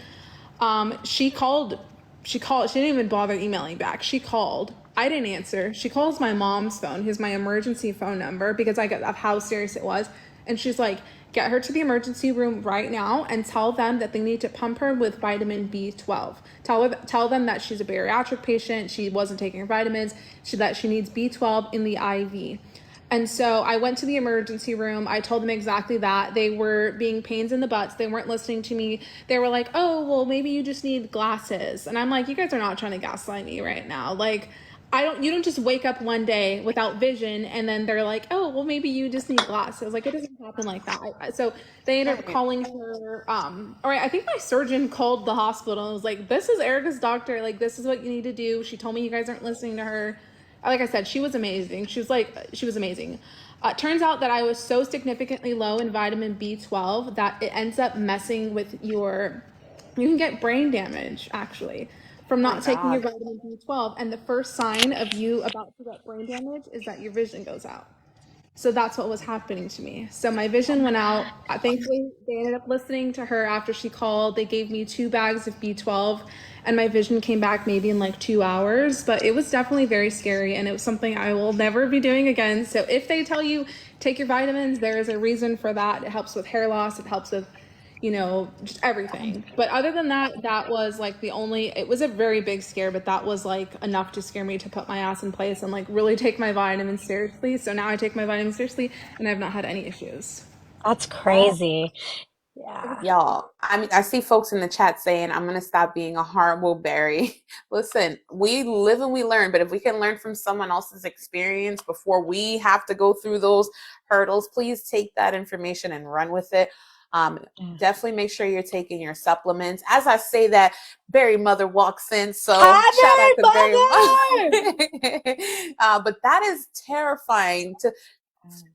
She called. She called. She didn't even bother emailing back. She called. I didn't answer. She calls my mom's phone, who's my emergency phone number, because I got of how serious it was. And she's like, "Get her to the emergency room right now and tell them that they need to pump her with vitamin B12. Tell them that she's a bariatric patient. She wasn't taking her vitamins. That she needs B12 in the IV." And so I went to the emergency room. I told them exactly that. They were being pains in the butts. They weren't listening to me. They were like, "Oh, well, maybe you just need glasses." And I'm like, "You guys are not trying to gaslight me right now. Like, you don't just wake up one day without vision and then they're like, "Oh, well, maybe you just need glasses." Like, it doesn't happen like that. So they ended up Right. calling her. All right, I think my surgeon called the hospital and was like, "This is Erica's doctor. Like, this is what you need to do. She told me you guys aren't listening to her." Like I said, she was amazing. She was amazing. Turns out that I was so significantly low in vitamin B12 that it ends up messing with you can get brain damage actually from Oh my not taking your God. vitamin B12. And the first sign of you about to get brain damage is that your vision goes out. So that's what was happening to me. So my Oh vision my went out. gosh. Thankfully, they ended up listening to her after she called. They gave me 2 bags of B12, and my vision came back maybe in like 2 hours. But it was definitely very scary, and it was something I will never be doing again. So if they tell you take your vitamins, there is a reason for that. It helps with hair loss. It helps with just everything. But other than that, that was like it was a very big scare, but that was like enough to scare me to put my ass in place and like really take my vitamins seriously. So now I take my vitamins seriously and I've not had any issues. That's Oh, crazy. Yeah. y'all. I mean, I see folks in the chat saying, "I'm going to stop being a horrible berry." Listen, we live and we learn, but if we can learn from someone else's experience before we have to go through those hurdles, please take that information and run with it. Um, Yeah. Definitely make sure you're taking your supplements. As I say that, Berry Mother walks in, so shout out Hi, to Berry Mary Mother! Mother. But that is terrifying to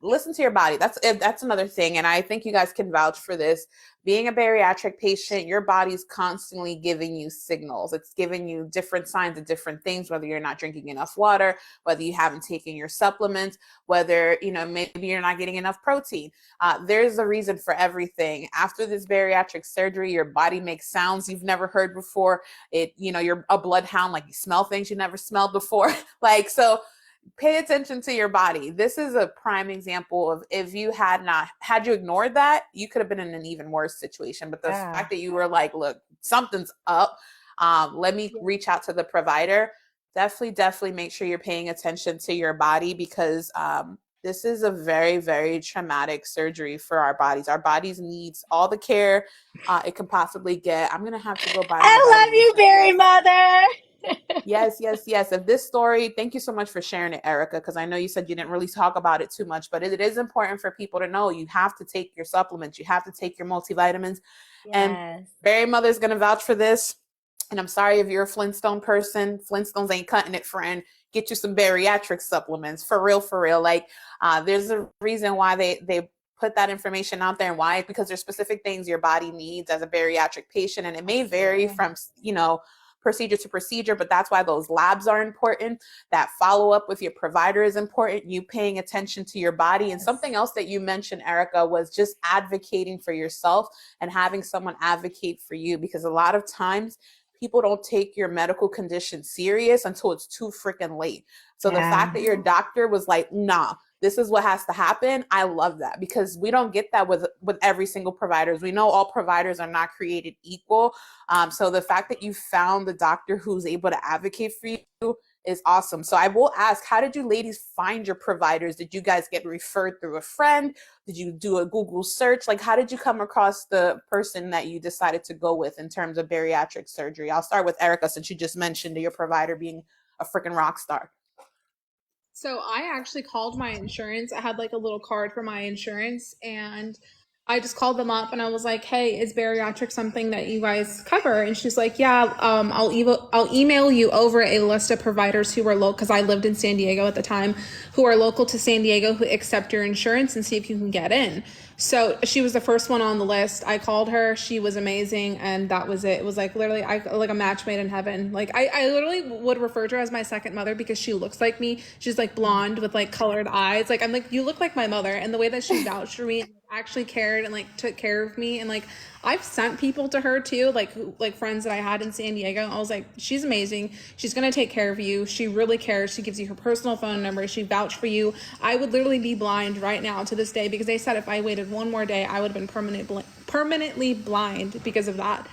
listen to your body. That's another thing, and I think you guys can vouch for this. Being a bariatric patient, your body's constantly giving you signals. It's giving you different signs of different things, whether you're not drinking enough water, whether you haven't taken your supplements, whether maybe you're not getting enough protein. There's a reason for everything. After this bariatric surgery, your body makes sounds you've never heard before. You're a bloodhound, like you smell things you never smelled before. Like, so pay attention to your body. This is a prime example of, if you had you ignored that, you could have been in an even worse situation. But the Yeah. fact that you were like, "Look, something's up. Let me reach out to the provider." Definitely make sure you're paying attention to your body, because this is a very, very traumatic surgery for our bodies. Our bodies needs all the care it can possibly get. I'm gonna have to go buy my I love vitamins you, from Berry this. Mother! Yes, yes, yes. If this story, thank you so much for sharing it, Erica, because I know you said you didn't really talk about it too much, but it is important for people to know you have to take your supplements, you have to take your multivitamins. And Yes. Barry Mother's going to vouch for this. And I'm sorry if you're a Flintstone person, Flintstones ain't cutting it, friend. Get you some bariatric supplements, for real, for real. Like, there's a reason why they put that information out there, and why, because there's specific things your body needs as a bariatric patient, and it may vary Absolutely. from procedure to procedure, but that's why those labs are important. That follow up with your provider is important. You paying attention to your body. And Yes. something else that you mentioned, Erica, was just advocating for yourself and having someone advocate for you, because a lot of times people don't take your medical condition serious until it's too freaking late. So the Yeah. fact that your doctor was like, nah, this is what has to happen. I love that because we don't get that with every single providers. We know all providers are not created equal. So the fact that you found the doctor who's able to advocate for you is awesome. So I will ask, how did you ladies find your providers? Did you guys get referred through a friend? Did you do a Google search? Like, how did you come across the person that you decided to go with in terms of bariatric surgery? I'll start with Erica since you just mentioned your provider being a freaking rock star. So I actually called my insurance. I had like a little card for my insurance, and I just called them up and I was like, "Hey, is bariatric something that you guys cover?" And she's like, "Yeah, I'll email you over a list of providers who are local because I lived in San Diego at the time, who are local to San Diego who accept your insurance and see if you can get in." So she was the first one on the list. I called her. She was amazing, and that was it. It was like literally, like a match made in heaven. Like I literally would refer to her as my second mother because she looks like me. She's like blonde with like colored eyes. Like I'm like, you look like my mother, and the way that she vouched for me, and actually cared and like took care of me, and like I've sent people to her too, like friends that I had in San Diego. I was like, she's amazing. She's gonna take care of you. She really cares. She gives you her personal phone number. She vouched for you. I would literally be blind right now to this day because they said if I waited one more day, I would have been permanently blind because of that.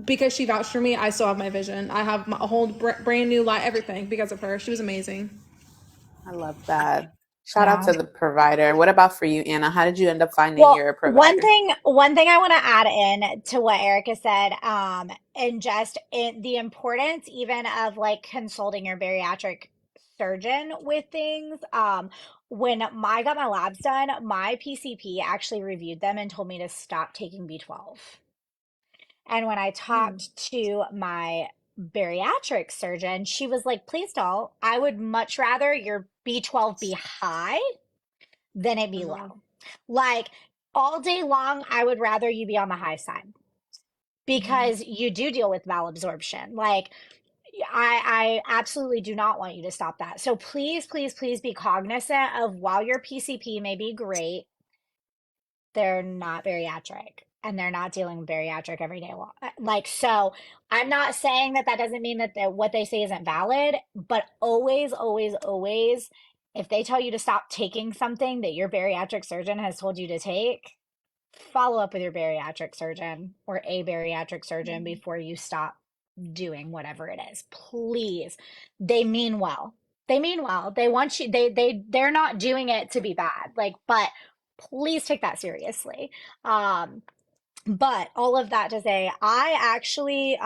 Because she vouched for me, I still have my vision. I have a whole brand new life, everything because of her. She was amazing. I love that. Shout out Yeah. to the provider. What about for you, Anna? How did you end up finding Well, your one provider? thing, one thing I want to add in to what Erica said, and just in the importance even of like consulting your bariatric surgeon with things. When I got my labs done, my PCP actually reviewed them and told me to stop taking B12. And when I Mm, talked to my bariatric surgeon, she was like, please don't. I would much rather your B12 be high than it be mhm, low. Like all day long, I would rather you be on the high side mhm. because you do deal with malabsorption. Like I absolutely do not want you to stop that. So please, please, please be cognizant of while your PCP may be great, they're not bariatric and they're not dealing with bariatric every day like so I'm not saying that that doesn't mean that what they say isn't valid, but always, always, always, if they tell you to stop taking something that your bariatric surgeon has told you to take, follow up with your bariatric surgeon or a bariatric surgeon before you stop doing whatever it is. Please. They mean well. They mean well. They want you they're not doing it to be bad. Like, but please take that seriously. Um but all of that to say, I actually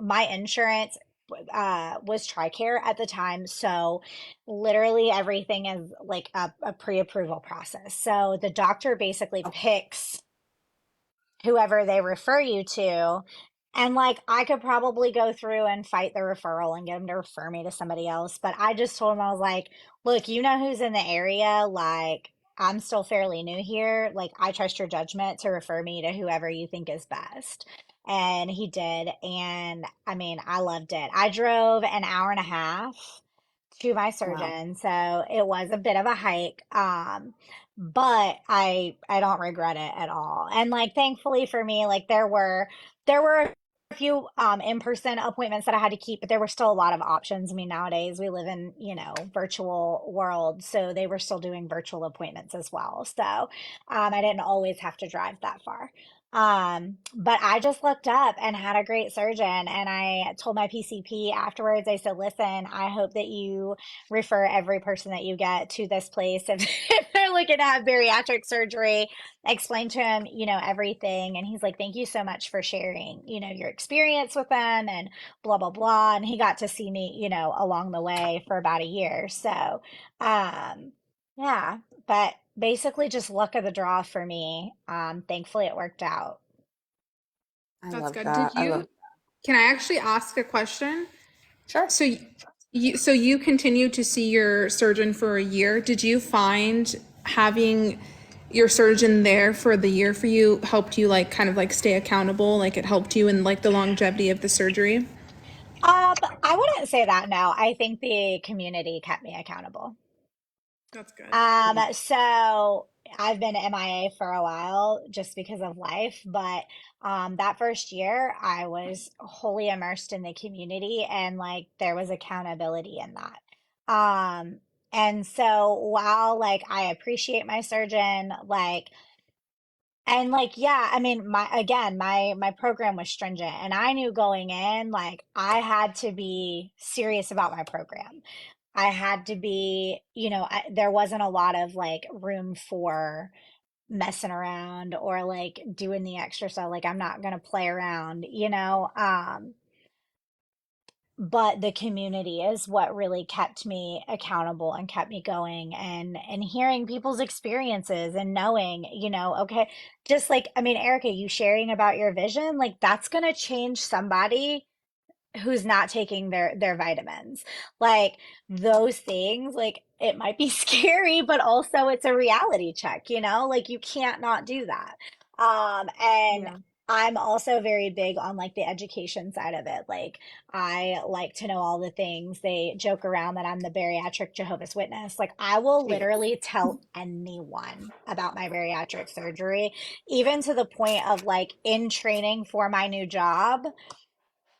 my insurance was TRICARE at the time, so literally everything is like a pre-approval process. So the doctor basically picks whoever they refer you to. And like, I could probably go through and fight the referral and get them to refer me to somebody else. But I just told him, I was like, look, you know who's in the area. Like, I'm still fairly new here. Like, I trust your judgment to refer me to whoever you think is best. And he did. And I mean, I loved it. I drove an hour and a half to my Wow. surgeon, so it was a bit of a hike. But I don't regret it at all. And like thankfully for me, like there were a few in-person appointments that I had to keep, but there were still a lot of options. I mean, nowadays we live in, virtual world, so they were still doing virtual appointments as well. So I didn't always have to drive that far. But I just looked up and had a great surgeon, and I told my PCP afterwards, I said, listen, I hope that you refer every person that you get to this place if, if they're looking to have bariatric surgery. Explain to him, everything. And he's like, thank you so much for sharing, your experience with them and blah, blah, blah. And he got to see me, along the way for about a year. So, yeah, but basically just luck of the draw for me. Thankfully it worked out. I That's love good. that. I love. Can I actually ask a question? Sure. So you continued to see your surgeon for a year. Did you find having your surgeon there for the year for you helped you like kind of like stay accountable? Like it helped you in like the longevity of the surgery? I wouldn't say that, no. I think the community kept me accountable. That's good. So I've been MIA for a while just because of life, but that first year I was wholly immersed in the community and like there was accountability in that. And so while like I appreciate my surgeon, like and like yeah, I mean my program was stringent and I knew going in like I had to be serious about my program. I had to be, there wasn't a lot of like room for messing around or like doing the extra stuff. Like I'm not gonna play around, but the community is what really kept me accountable and kept me going and hearing people's experiences and knowing, okay, just like I mean, Erica, you sharing about your vision, like that's gonna change somebody who's not taking their vitamins. Like those things, like it might be scary, but also it's a reality check, Like you can't not do that. And Yeah. I'm also very big on like the education side of it. Like I like to know all the things. They joke around that I'm the bariatric Jehovah's Witness. Like I will Yeah. literally tell anyone about my bariatric surgery, even to the point of like in training for my new job.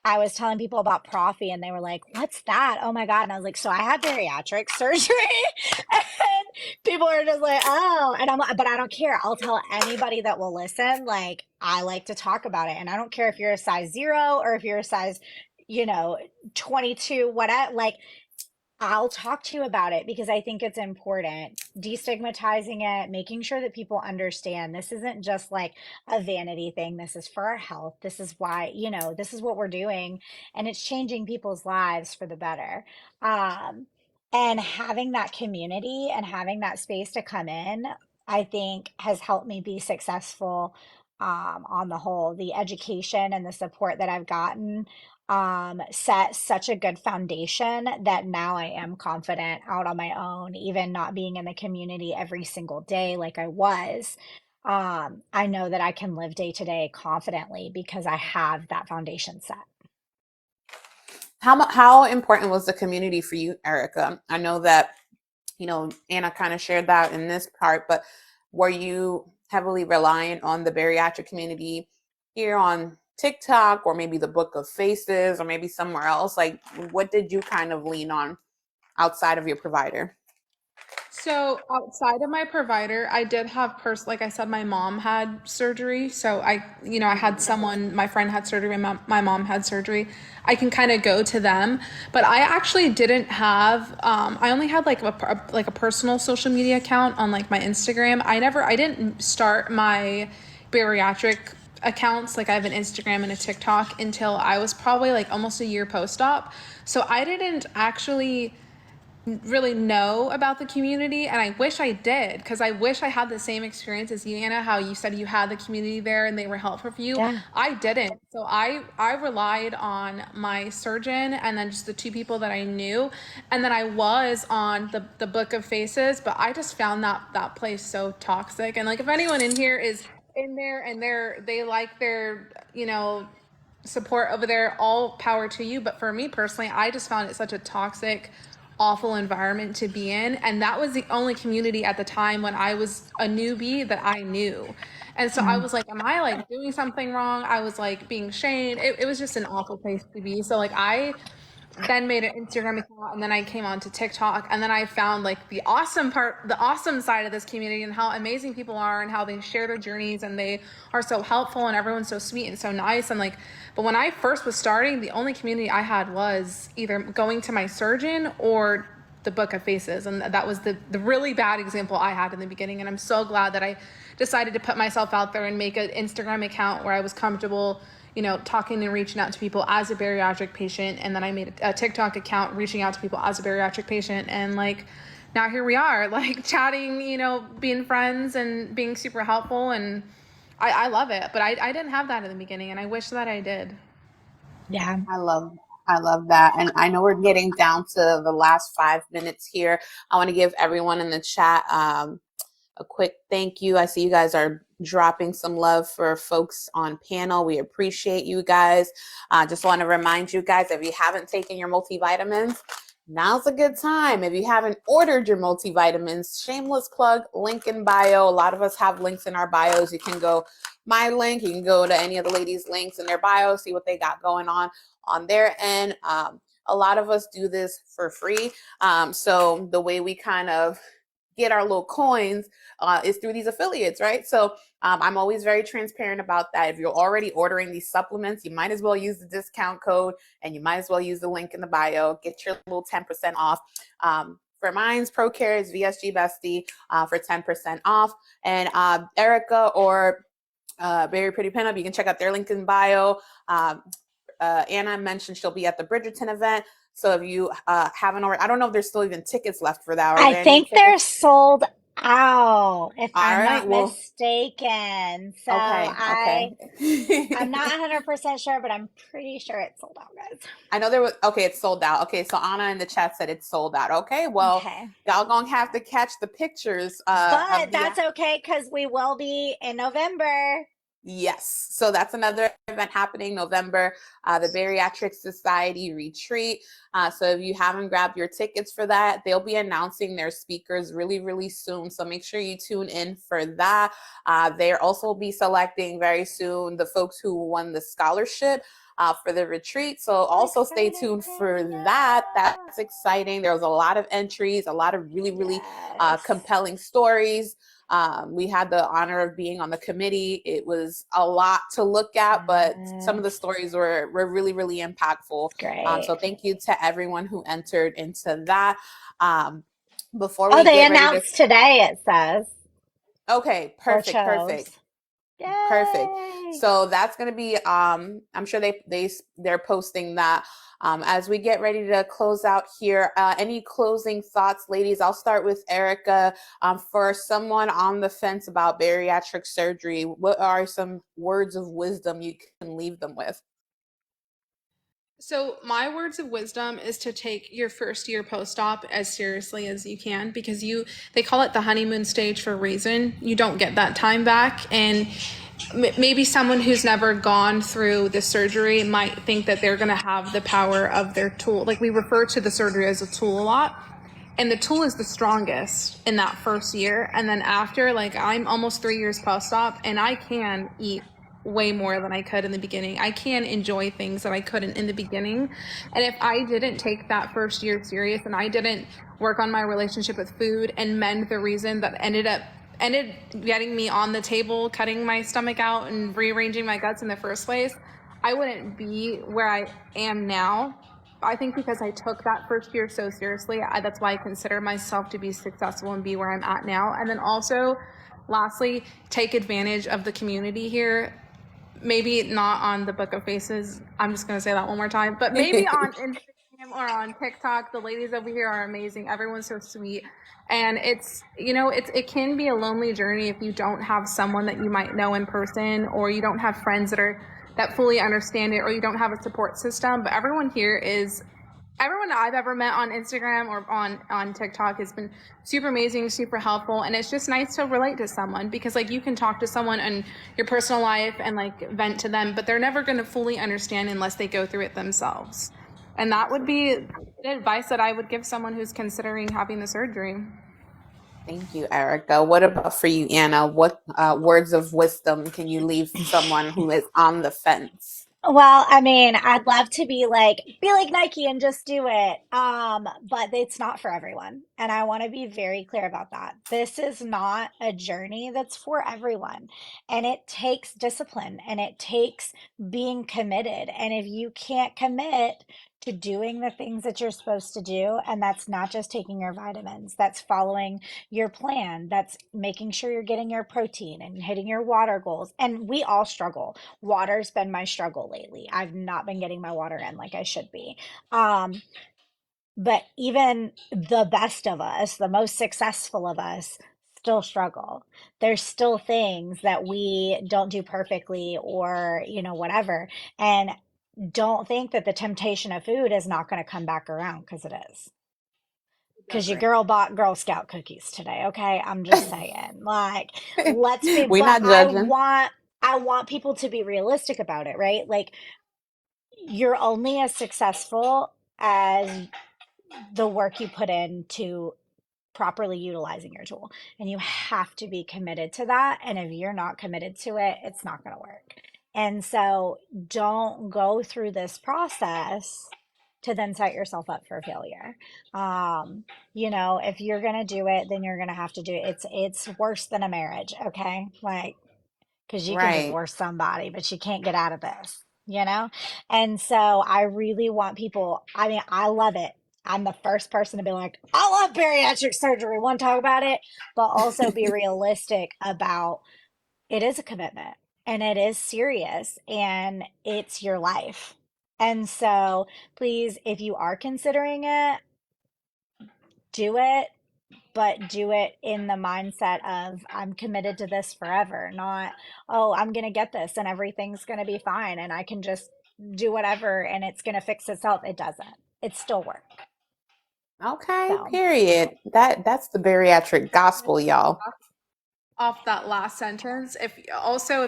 I was telling people about Profi and they were like, "What's that? Oh my God." And I was like, "So I had bariatric surgery." And people are just like, "Oh." And I'm like, "But I don't care. I'll tell anybody that will listen. Like, I like to talk about it. And I don't care if you're a size 0 or if you're a size, you know, 22, whatever. Like, I'll talk to you about it because I think it's important. Destigmatizing it, making sure that people understand this isn't just like a vanity thing. This is for our health. This is why, this is what we're doing. And it's changing people's lives for the better. Um, and having that community and having that space to come in, I think has helped me be successful on the whole. The education and the support that I've gotten set such a good foundation that now I am confident out on my own, even not being in the community every single day like I was. I know that I can live day to day confidently because I have that foundation set. How important was the community for you, Erica? I know that Anna kind of shared that in this part, but were you heavily reliant on the bariatric community here on TikTok or maybe the Book of Faces or maybe somewhere else? Like, what did you kind of lean on outside of your provider? So outside of my provider, I did have like I said, my mom had surgery. So I had someone, my friend had surgery, my mom had surgery. I can kind of go to them, but I actually didn't have, I only had like a personal social media account on like my Instagram. I didn't start my bariatric accounts. Like I have an Instagram and a TikTok until I was probably like almost a year post-op. So I didn't actually really know about the community, and I wish I did, because I wish I had the same experience as you, Anna, how you said you had the community there and they were helpful for you. Yeah. I didn't. So I relied on my surgeon and then just the two people that I knew, and then I was on the Book of Faces, but I just found that place so toxic. And like if anyone in here is in there and they like their support over there, all power to you. But for me personally, I just found it such a toxic, awful environment to be in. And that was the only community at the time when I was a newbie that I knew. And so I Mm. was like, am I like doing something wrong? I was like being shamed. It was just an awful place to be. So like I then made an Instagram account, and then I came on to TikTok, and then I found like the awesome side of this community and how amazing people are and how they share their journeys and they are so helpful and everyone's so sweet and so nice. And like, but when I first was starting, the only community I had was either going to my surgeon or the Book of Faces. And that was the really bad example I had in the beginning. And I'm so glad that I decided to put myself out there and make an Instagram account where I was comfortable, talking and reaching out to people as a bariatric patient. And then I made a TikTok account reaching out to people as a bariatric patient. And like, now here we are, like chatting, being friends and being super helpful. And I love it. But I didn't have that in the beginning, and I wish that I did. Yeah. I love I love that. And I know we're getting down to the last 5 minutes here. I want to give everyone in the chat a quick thank you. I see you guys are dropping some love for folks on panel. We appreciate you guys. Just want to remind you guys, if you haven't taken your multivitamins, Now's a good time. If you haven't ordered your multivitamins, shameless plug, link in bio. A lot of us have links in our bios. You can go my link, you can go to any of the ladies' links in their bio, see what they got going on their end. A lot of us do this for free. So the way we kind of get our little coins is through these affiliates, right? So I'm always very transparent about that. If you're already ordering these supplements, you might as well use the discount code and you might as well use the link in the bio. Get your little 10% off. For mine's ProCare is VSG Bestie for 10% off. And Erica or Very Pretty Pinup, you can check out their link in bio. Anna mentioned she'll be at the Bridgerton event. So if you haven't already, I don't know if there's still even tickets left for that. Are I there any think they're tickets? sold out, if All I'm right. not Well, mistaken. So okay. I'm Okay. not 100% sure, but I'm pretty sure it's sold out, guys. I know there was, okay, it's sold out. Okay. So Anna in the chat said it's sold out. Okay. Well, Okay. y'all gonna have to catch the pictures But of the that's okay because we will be in November. Yes. So that's another event happening November, the Bariatric Society Retreat. So if you haven't grabbed your tickets for that, they'll be announcing their speakers really, really soon. So make sure you tune in for that. They'll also be selecting very soon the folks who won the scholarship for the retreat. So also stay tuned for that. That's exciting. There was a lot of entries, a lot of really, really Yes. compelling stories. We had the honor of being on the committee. It was a lot to look at, but some of the stories were really, really impactful. Great. So thank you to everyone who entered into that. Before Oh, we they get ready to, announced today, it says, okay, or perfect, chose. perfect. Perfect. Yay. So that's going to be I'm sure they're posting that as we get ready to close out here. Any closing thoughts, ladies? I'll start with Erica. For someone on the fence about bariatric surgery, what are some words of wisdom you can leave them with? So, my words of wisdom is to take your first year post-op as seriously as you can because they call it the honeymoon stage for a reason. You don't get that time back, and maybe someone who's never gone through the surgery might think that they're going to have the power of their tool. Like, we refer to the surgery as a tool a lot, and the tool is the strongest in that first year. And then after, like, I'm almost 3 years post-op and I can eat way more than I could in the beginning. I can enjoy things that I couldn't in the beginning. And if I didn't take that first year serious and I didn't work on my relationship with food and mend the reason that ended getting me on the table, cutting my stomach out and rearranging my guts in the first place, I wouldn't be where I am now. I think because I took that first year so seriously, that's why I consider myself to be successful and be where I'm at now. And then also, lastly, take advantage of the community here. Maybe not on the Book of Faces. I'm just going to say that one more time. But maybe on Instagram or on TikTok, the ladies over here are amazing. Everyone's so sweet. And it can be a lonely journey if you don't have someone that you might know in person, or you don't have friends that fully understand it, or you don't have a support system. But everyone I've ever met on Instagram or on TikTok has been super amazing, super helpful, and it's just nice to relate to someone because, like, you can talk to someone in your personal life and, like, vent to them, but they're never going to fully understand unless they go through it themselves. And that would be the advice that I would give someone who's considering having the surgery. Thank you, Erica. What about for you, Anna? What words of wisdom can you leave someone who is on the fence? Well, I mean, I'd love to be like Nike and just do it. But it's not for everyone. And I want to be very clear about that. This is not a journey that's for everyone. And it takes discipline and it takes being committed. And if you can't commit to doing the things that you're supposed to do, and that's not just taking your vitamins, that's following your plan, that's making sure you're getting your protein and hitting your water goals. And we all struggle. Water's been my struggle lately. I've not been getting my water in like I should be. Um, but even the best of us, the most successful of us, still struggle. There's still things that we don't do perfectly or, whatever. And don't think that the temptation of food is not going to come back around because it is. Because your girl bought Girl Scout cookies today, okay? I'm just saying. Like, let's be, We're but not judging. I want people to be realistic about it, right? Like, you're only as successful as the work you put into properly utilizing your tool. And you have to be committed to that. And if you're not committed to it, it's not going to work. And so don't go through this process to then set yourself up for failure. If you're going to do it, then you're going to have to do it. It's worse than a marriage, okay? Like, because you can Right. divorce somebody, but you can't get out of this. And so I really want people, I mean, I love it. I'm the first person to be like, I love bariatric surgery, want to talk about it, but also be realistic about it is a commitment and it is serious and it's your life. And so please, if you are considering it, do it, but do it in the mindset of I'm committed to this forever, not, oh, I'm going to get this and everything's going to be fine and I can just do whatever and it's going to fix itself. It doesn't. It's still work. Okay, So, period. That's the bariatric gospel, y'all. Off that last sentence, if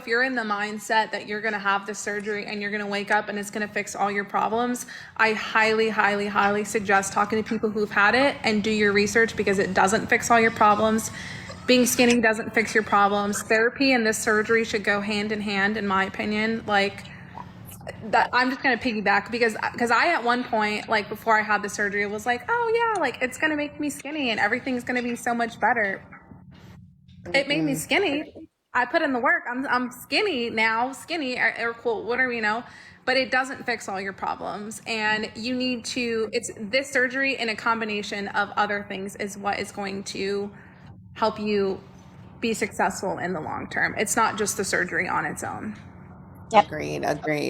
you're in the mindset that you're going to have the surgery and you're going to wake up and it's going to fix all your problems, I highly, highly, highly suggest talking to people who've had it and do your research, because it doesn't fix all your problems. Being skinny doesn't fix your problems. Therapy and this surgery should go hand in hand, in my opinion. Like, that, I'm just gonna piggyback because I, at one point, like before I had the surgery, was like, oh yeah, like it's gonna make me skinny and everything's gonna be so much better. It made me Mm-mm. skinny. I put in the work. I'm skinny now, skinny, or cool, whatever, but it doesn't fix all your problems. And you need to, it's this surgery in a combination of other things is what is going to help you be successful in the long term. It's not just the surgery on its own. yep. Agreed.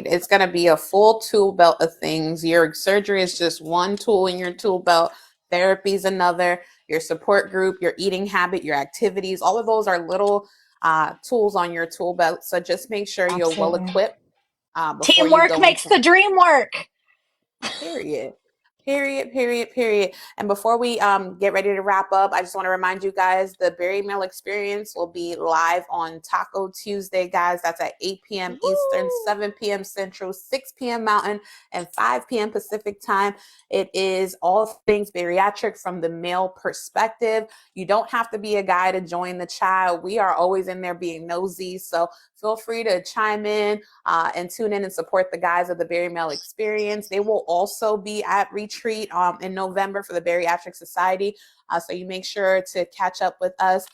It's going to be a full tool belt of things. Your surgery is just one tool in your tool belt. Therapy is another. Your support group, your eating habit, your activities, all of those are little tools on your tool belt. So just make sure you're well Absolutely. equipped before you Teamwork go makes into. the dream work. Period. Period. And before we get ready to wrap up, I just want to remind you guys the Berry Meal Experience will be live on Taco Tuesday, guys. That's at 8 p.m. Eastern, Woo! 7 p.m. Central, 6 p.m. Mountain, and 5 p.m. Pacific time. It is all things bariatric from the male perspective. You don't have to be a guy to join the chat. We are always in there being nosy, so feel free to chime in and tune in and support the guys of the Berry Male Experience. They will also be at retreat in November for the Bariatric Society. So you make sure to catch up with us.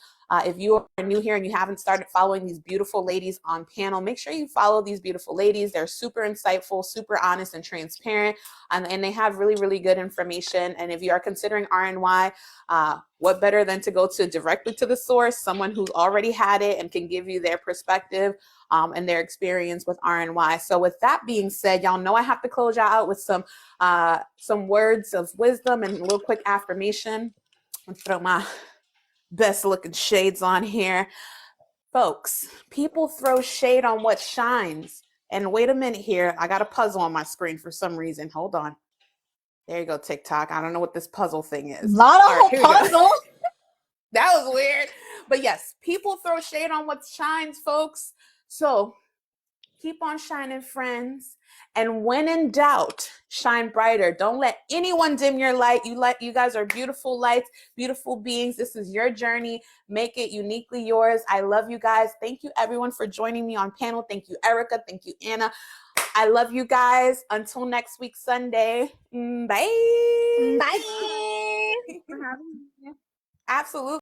If you are new here and you haven't started following these beautiful ladies on panel, make sure you follow these beautiful ladies. They're super insightful, super honest and transparent, and they have really, really good information. And if you are considering RNY, what better than to go directly to the source, someone who's already had it and can give you their perspective and their experience with RNY. So with that being said, y'all know I have to close y'all out with some words of wisdom and a little quick affirmation. Let's throw my best looking shades on here. Folks, people throw shade on what shines. And wait a minute here. I got a puzzle on my screen for some reason. Hold on. There you go, TikTok. I don't know what this puzzle thing is. Not a All right, whole here we go. puzzle. That was weird. But yes, people throw shade on what shines, folks. So keep on shining, friends. And when in doubt, shine brighter. Don't let anyone dim your light. You guys are beautiful lights, beautiful beings. This is your journey. Make it uniquely yours. I love you guys. Thank you, everyone, for joining me on panel. Thank you, Erica. Thank you, Anna. I love you guys. Until next week, Sunday. Bye. Bye. For having me. Absolutely.